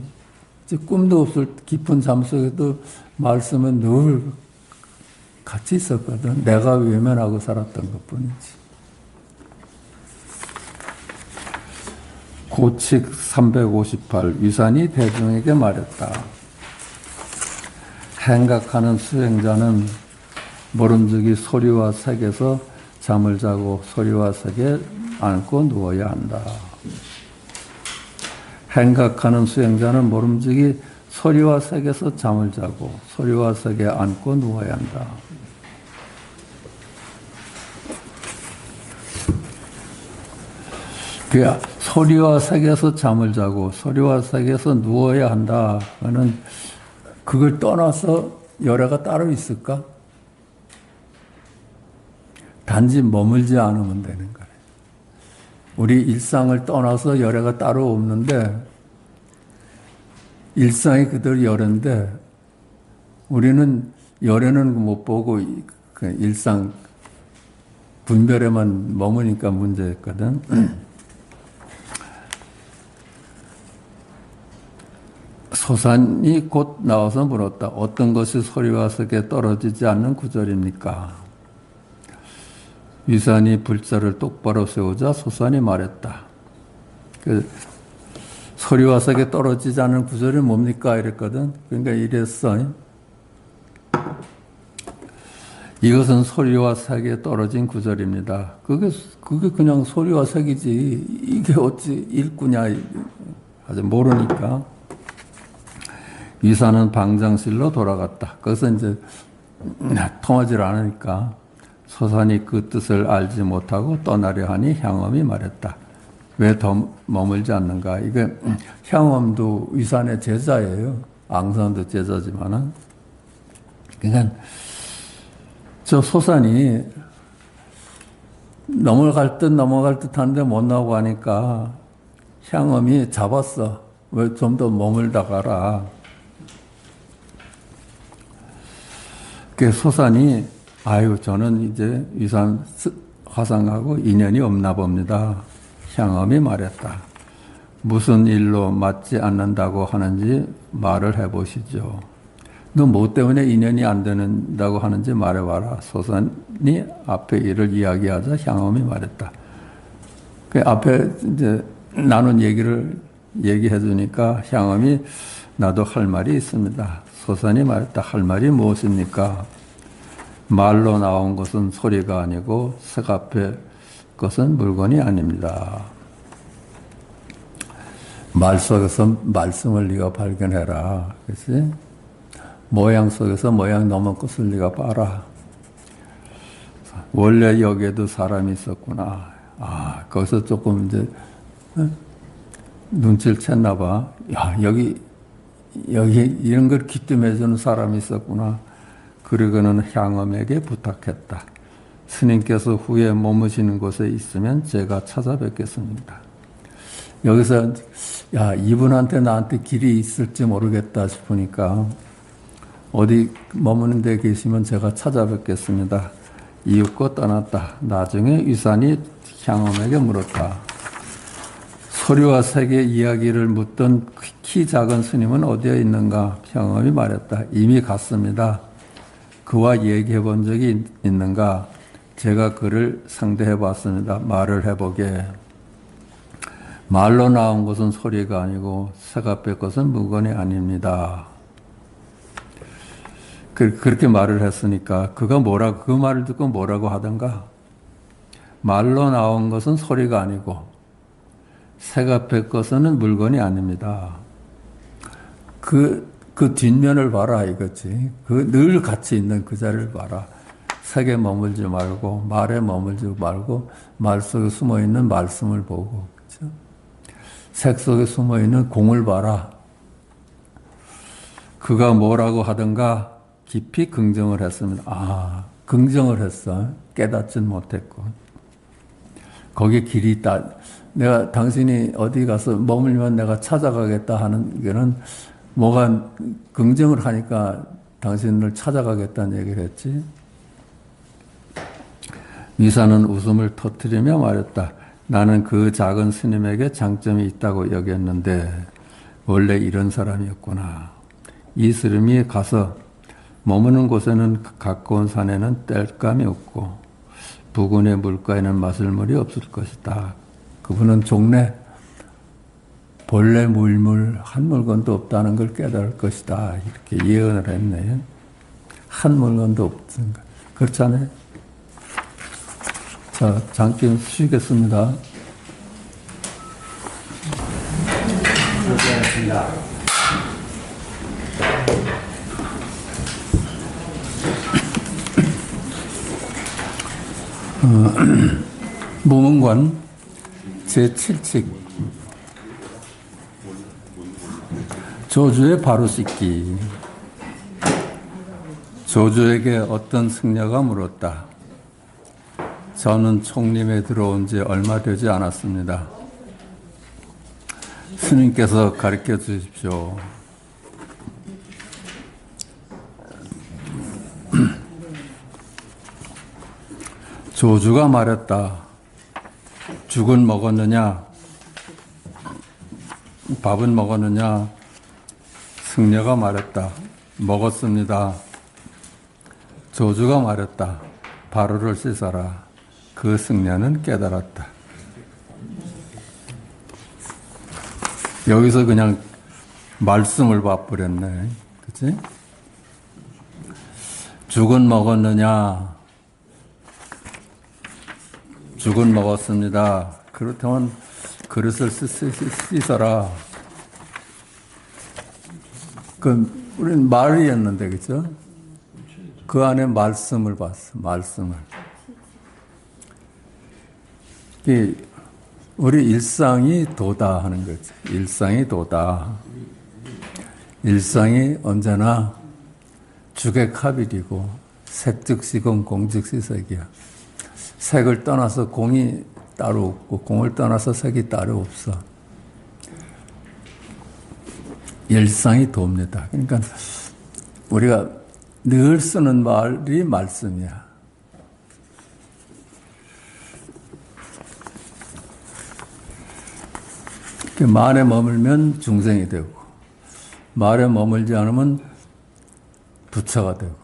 꿈도 없을 깊은 잠 속에도 말씀은 늘 같이 있었거든. 내가 외면하고 살았던 것 뿐이지. 고칙 358 위산이 대중에게 말했다. 행각하는 수행자는 모름지기 소리와 색에서 잠을 자고 소리와 색에 앉고 누워야 한다. 행각하는 수행자는 모름지기 소리와 색에서 잠을 자고 소리와 색에 앉고 누워야 한다. 그 소리와 색에서 잠을 자고 소리와 색에서 누워야 한다. 는 그걸 떠나서 열애가 따로 있을까? 단지 머물지 않으면 되는 거예요. 우리 일상을 떠나서 열애가 따로 없는데 일상이 그대로 열애인데 우리는 열애는 못 보고 그 일상 분별에만 머무니까 문제였거든. 소산이 곧 나와서 물었다. 어떤 것이 소리와 색에 떨어지지 않는 구절입니까? 위산이 불자를 똑바로 세우자 소산이 말했다. 소리와 색에 떨어지지 않는 구절이 뭡니까? 이랬거든. 그러니까 이랬어. 이것은 소리와 색에 떨어진 구절입니다. 그게 그냥 소리와 색이지. 이게 어찌 일구냐. 아직 모르니까. 위산은 방장실로 돌아갔다. 그것은 이제 통하지 않으니까 소산이 그 뜻을 알지 못하고 떠나려 하니 향엄이 말했다. 왜 더 머물지 않는가? 이게 향엄도 위산의 제자예요. 앙산도 제자지만은. 그러니까 저 소산이 넘어갈 듯 하는데 못 나오고 하니까 향엄이 잡았어. 왜 좀 더 머물다 가라. 그 소산이 아유 저는 이제 위산 화상하고 인연이 없나 봅니다. 향엄이 말했다. 무슨 일로 맞지 않는다고 하는지 말을 해보시죠. 너 뭐 때문에 인연이 안 된다고 하는지 말해봐라. 소산이 앞에 일을 이야기하자 향엄이 말했다. 그 앞에 이제 나눈 얘기를 얘기해 주니까 향엄이 나도 할 말이 있습니다. 소산이 말했다. 할 말이 무엇입니까? 말로 나온 것은 소리가 아니고 색 앞에 것은 물건이 아닙니다. 말 속에서 말씀을 네가 발견해라. 그렇지? 모양 속에서 모양 넘은 것을 네가 봐라. 원래 여기에도 사람이 있었구나. 아, 거기서 조금 이제 눈치를 챘나 봐. 야, 여기 이런 걸 기뜸해주는 사람이 있었구나. 그러고는 향엄에게 부탁했다. 스님께서 후에 머무시는 곳에 있으면 제가 찾아뵙겠습니다. 여기서 야 이분한테 나한테 길이 있을지 모르겠다 싶으니까 어디 머무는 데 계시면 제가 찾아뵙겠습니다. 이윽고 떠났다. 나중에 위산이 향엄에게 물었다. 소리와 색의 이야기를 묻던 키 작은 스님은 어디에 있는가? 향엄이 말했다. 이미 갔습니다. 그와 얘기해 본 적이 있는가? 제가 그를 상대해 봤습니다. 말을 해보게. 말로 나온 것은 소리가 아니고 색 앞의 것은 물건이 아닙니다. 그렇게 말을 했으니까 그 말을 듣고 뭐라고 하던가. 말로 나온 것은 소리가 아니고 새가 뱉고서는 물건이 아닙니다. 그 뒷면을 봐라 이거지. 늘 같이 있는 그 자리를 봐라. 색에 머물지 말고 말에 머물지 말고 말 속에 숨어 있는 말씀을 보고, 그렇죠? 색 속에 숨어 있는 공을 봐라. 그가 뭐라고 하던가 깊이 긍정을 했습니다. 아, 긍정을 했어. 깨닫진 못했고. 거기에 길이 있다. 내가 당신이 어디 가서 머물면 내가 찾아가겠다 하는 게는 뭐가 긍정을 하니까 당신을 찾아가겠다는 얘기를 했지. 미사는 웃음을 터뜨리며 말했다. 나는 그 작은 스님에게 장점이 있다고 여겼는데 원래 이런 사람이었구나. 이 스님이 가서 머무는 곳에는 가까운 산에는 땔감이 없고 부근의 물가에는 마실물이 없을 것이다. 그분은 종래 본래 물물 한 물건도 없다는 걸 깨달을 것이다. 이렇게 예언을 했네. 한 물건도 없던가. 그렇잖아요. 자, 잠깐 쉬겠습니다. 무문관 제7칙 조주의 바로 씻기. 조주에게 어떤 승려가 물었다. 저는 총림에 들어온 지 얼마 되지 않았습니다. 스님께서 가르쳐 주십시오. 조주가 말했다. 죽은 먹었느냐? 밥은 먹었느냐? 승려가 말했다. 먹었습니다. 조주가 말했다. 바로를 씻어라. 그 승려는 깨달았다. 여기서 그냥 말씀을 봐버렸네. 그치? 죽은 먹었느냐? 죽은 먹었습니다. 그렇다면 그릇을 씻어라. 우리는 말이었는데, 그죠? 그 안에 말씀을 봤어, 말씀을. 우리 일상이 도다 하는 거지. 일상이 도다. 일상이 언제나 주객합일이고 색즉시공 공즉시색이야. 색을 떠나서 공이 따로 없고 공을 떠나서 색이 따로 없어. 일상이 돕니다. 그러니까 우리가 늘 쓰는 말이 말씀이야. 말에 머물면 중생이 되고 말에 머물지 않으면 부처가 되고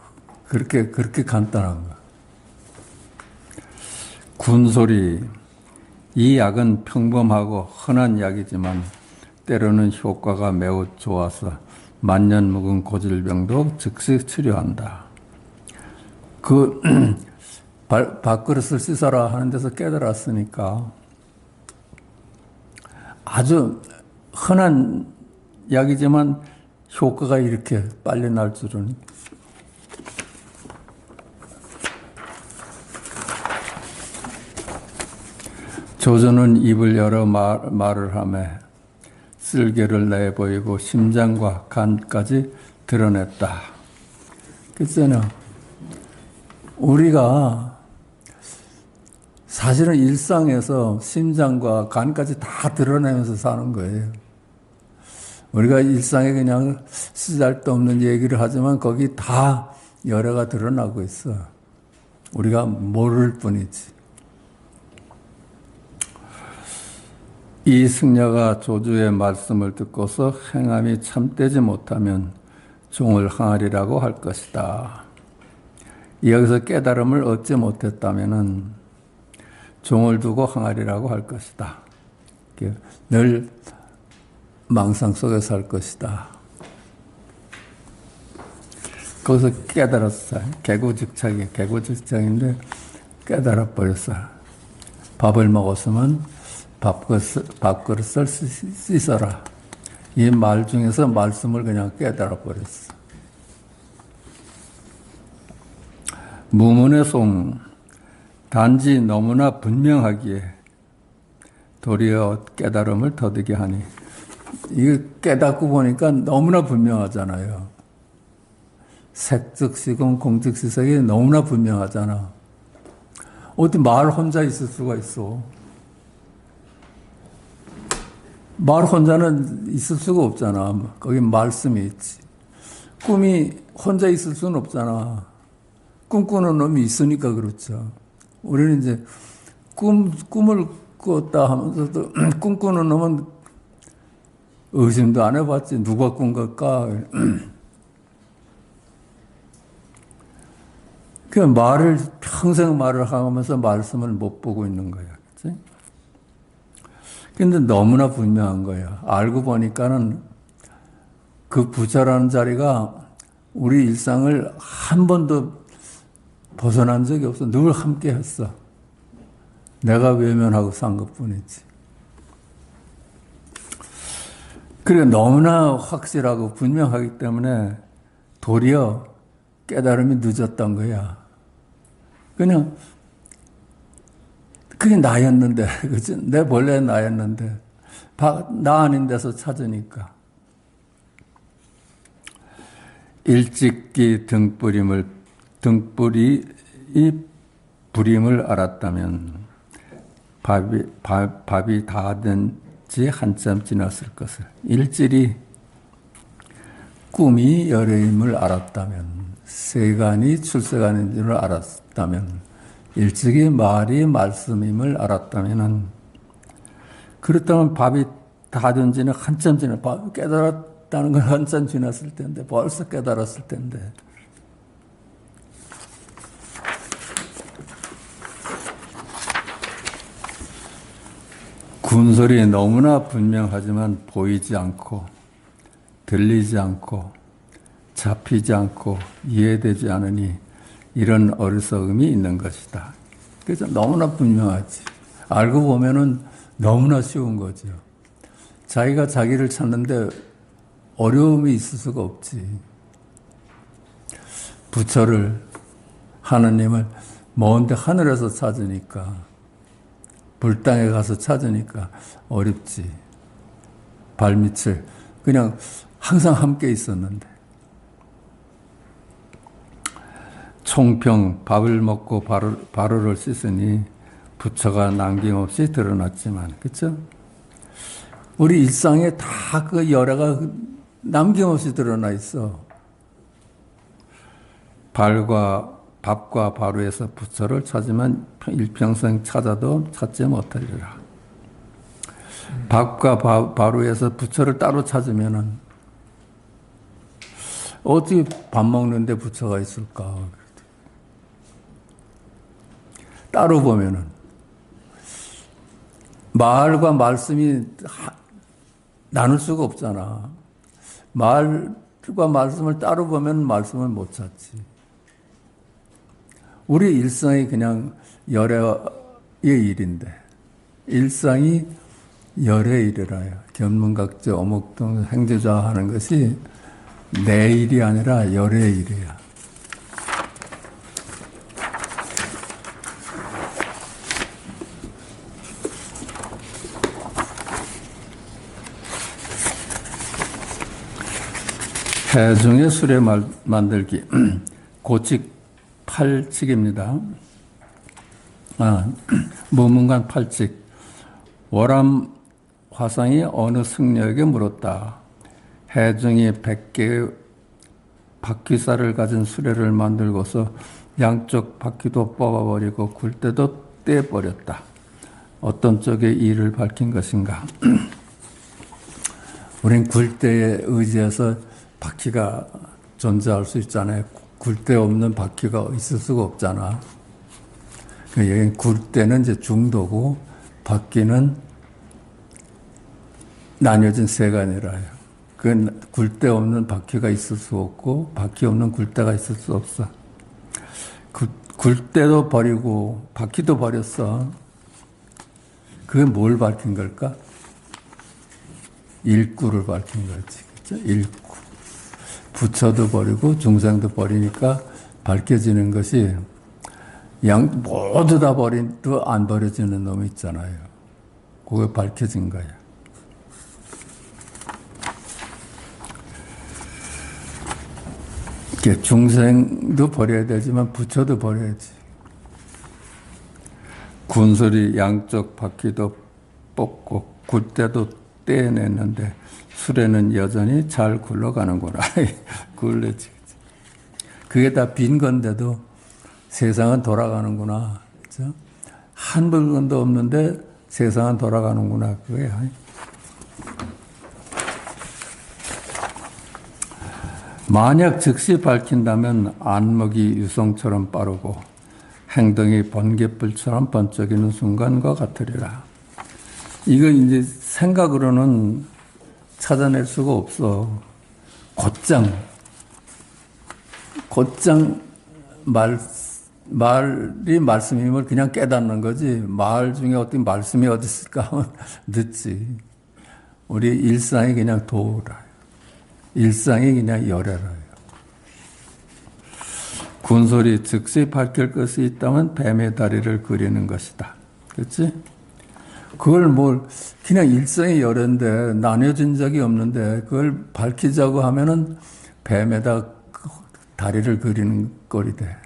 그렇게 간단한 거야. 군소리. 이 약은 평범하고 흔한 약이지만 때로는 효과가 매우 좋아서 만년 묵은 고질병도 즉시 치료한다. 밥그릇을 씻어라 하는 데서 깨달았으니까 아주 흔한 약이지만 효과가 이렇게 빨리 날 줄은. 조조는 입을 열어 말을 하며 쓸개를 내보이고 심장과 간까지 드러냈다. 그랬잖아요. 우리가 사실은 일상에서 심장과 간까지 다 드러내면서 사는 거예요. 우리가 일상에 그냥 쓰잘데없는 얘기를 하지만 거기 다 열애가 드러나고 있어. 우리가 모를 뿐이지. 이 승려가 조주의 말씀을 듣고서 행함이 참되지 못하면 종을 항하리라고 할 것이다. 여기서 깨달음을 얻지 못했다면 종을 두고 항하리라고 할 것이다. 늘 망상 속에 살 것이다. 거기서 깨달았어요. 개고직작인데 깨달아 버렸어요. 밥을 먹었으면 밥그릇을 씻어라. 이 말 중에서 말씀을 그냥 깨달아 버렸어. 무문의 송, 단지 너무나 분명하기에 도리어 깨달음을 더디게 하니. 이거 깨닫고 보니까 너무나 분명하잖아요. 색즉시공 공즉시색이 너무나 분명하잖아. 어디 말 혼자 있을 수가 있어. 말 혼자는 있을 수가 없잖아. 거기 말씀이 있지. 꿈이 혼자 있을 수는 없잖아. 꿈꾸는 놈이 있으니까 그렇죠. 우리는 이제 꿈을 꿨다 하면서도 꿈꾸는 놈은 의심도 안 해봤지. 누가 꾼 걸까? 그 말을 평생 말을 하면서 말씀을 못 보고 있는 거야. 그치? 근데 너무나 분명한 거야. 알고 보니까는 그 부처라는 자리가 우리 일상을 한 번도 벗어난 적이 없어. 늘 함께 했어. 내가 외면하고 산 것뿐이지. 그래 너무나 확실하고 분명하기 때문에 도리어 깨달음이 늦었던 거야. 그냥 그게 나였는데, 그치? 내 본래 나였는데 나 아닌 데서 찾으니까. 일찍이 등불이 이 불임을 알았다면 밥이 다 된 지 한참 지났을 것을. 일찍이 꿈이 열애임을 알았다면, 세간이 출세간인 줄 알았다면, 일찍이 말이 말씀임을 알았다면, 그렇다면 밥이 다 된 지는 한참 지나, 깨달았다는 건 한참 지났을 텐데, 벌써 깨달았을 텐데. 군소리 너무나 분명하지만 보이지 않고 들리지 않고 잡히지 않고 이해되지 않으니 이런 어리석음이 있는 것이다. 그래서 너무나 분명하지. 알고 보면은 너무나 쉬운 거죠. 자기가 자기를 찾는데 어려움이 있을 수가 없지. 부처를, 하느님을 먼데 하늘에서 찾으니까, 불당에 가서 찾으니까 어렵지. 발밑을 그냥 항상 함께 있었는데. 총평, 밥을 먹고 바로를 씻으니 부처가 남김없이 드러났지만, 그렇죠? 우리 일상에 다 그 열애가 남김없이 드러나 있어. 밥과 바로에서 부처를 찾으면 일평생 찾아도 찾지 못하리라. 밥과 바로에서 부처를 따로 찾으면은 어떻게 밥 먹는데 부처가 있을까? 따로 보면은 말과 말씀이 나눌 수가 없잖아. 말과 말씀을 따로 보면 말씀을 못 찾지. 우리 일상이 그냥 열애의 일인데, 일상이 열애의 일이라요. 견문각제 어목동 행제자 하는 것이 내 일이 아니라 열애의 일이야. 해중의 수레 만들기 고칙 8칙입니다. 무문관 8칙. 월암 화상이 어느 승려에게 물었다. 해중이 100개의 바퀴살을 가진 수레를 만들고서 양쪽 바퀴도 뽑아버리고 굴대도 떼버렸다. 어떤 쪽에 이를 밝힌 것인가? 우린 굴대에 의지해서 바퀴가 존재할 수 있잖아요. 굴대 없는 바퀴가 있을 수가 없잖아. 여기 굴대는 이제 중도고 바퀴는 나뉘어진 세간이라요. 그 굴대 없는 바퀴가 있을 수 없고 바퀴 없는 굴대가 있을 수 없어. 굴대도 버리고 바퀴도 버렸어. 그게 뭘 밝힌 걸까? 일구를 밝힌 거지. 그렇죠? 일구. 부처도 버리고 중생도 버리니까 밝혀지는 것이 모두 다 버린도 안 버려지는 놈 있잖아요. 그게 밝혀진 거야. 중생도 버려야 되지만 부처도 버려야지. 군소리 양쪽 바퀴도 뽑고 굴대도 떼어냈는데 수레는 여전히 잘 굴러가는구나. 굴러지. 그게 다 빈 건데도 세상은 돌아가는구나. 그렇죠? 한 물건도 없는데 세상은 돌아가는구나. 그거야. 만약 즉시 밝힌다면 안목이 유성처럼 빠르고 행동이 번갯불처럼 번쩍이는 순간과 같으리라. 이거 이제 생각으로는 찾아낼 수가 없어. 곧장 말이 말씀임을 그냥 깨닫는 거지. 말 중에 어떤 말씀이 어디 있을까 하면 늦지. 우리 일상이 그냥 도라요. 일상이 그냥 열애라요. 군소리 즉시 밝힐 것이 있다면 뱀의 다리를 그리는 것이다. 그렇지? 그걸 그냥 일상이 열애인데 나뉘어진 적이 없는데 그걸 밝히자고 하면은 뱀에다 다리를 그리는 꼴이 돼.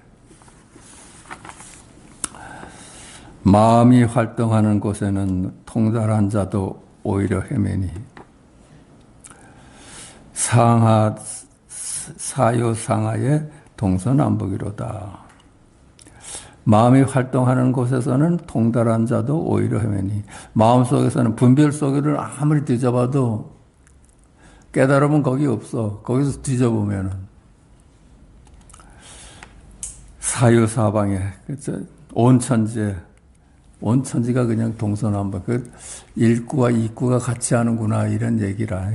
마음이 활동하는 곳에는 통달한 자도 오히려 헤매니 사요상하의 동서남북이로다. 마음이 활동하는 곳에서는 통달한 자도 오히려 헤매니 마음속에서는 분별 속을 아무리 뒤져봐도 깨달음은 거기 없어. 거기서 뒤져보면은 사유사방에 온 천지가 그냥 동서남북. 그 일구와 이구가 같이 하는구나 이런 얘기라.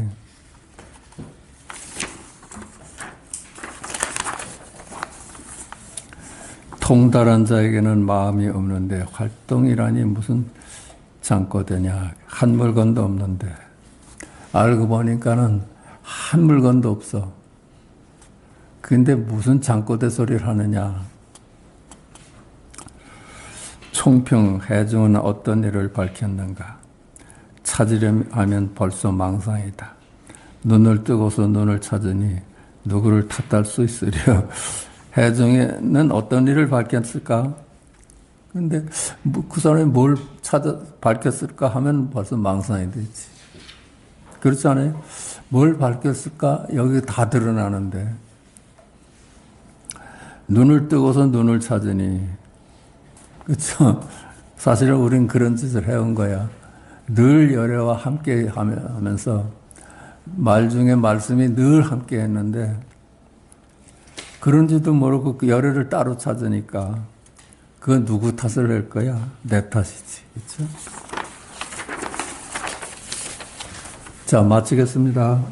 통달한 자에게는 마음이 없는데 활동이라니 무슨 잠꼬대냐. 한 물건도 없는데 알고 보니까는 한 물건도 없어. 근데 무슨 잠꼬대 소리를 하느냐. 총평 해중은 어떤 일을 밝혔는가. 찾으려면 하면 벌써 망상이다. 눈을 뜨고서 눈을 찾으니 누구를 탓할 수 있으려. 해중에는 어떤 일을 밝혔을까? 근데 그 사람이 뭘 밝혔을까 하면 벌써 망상이 되지. 그렇지 않아요? 뭘 밝혔을까? 여기 다 드러나는데. 눈을 뜨고서 눈을 찾으니. 그렇죠? 사실은 우린 그런 짓을 해온 거야. 늘 열애와 함께 하면서 말 중에 말씀이 늘 함께 했는데 그런지도 모르고 그 열애를 따로 찾으니까 그건 누구 탓을 할 거야? 내 탓이지. 그렇죠? 자, 마치겠습니다.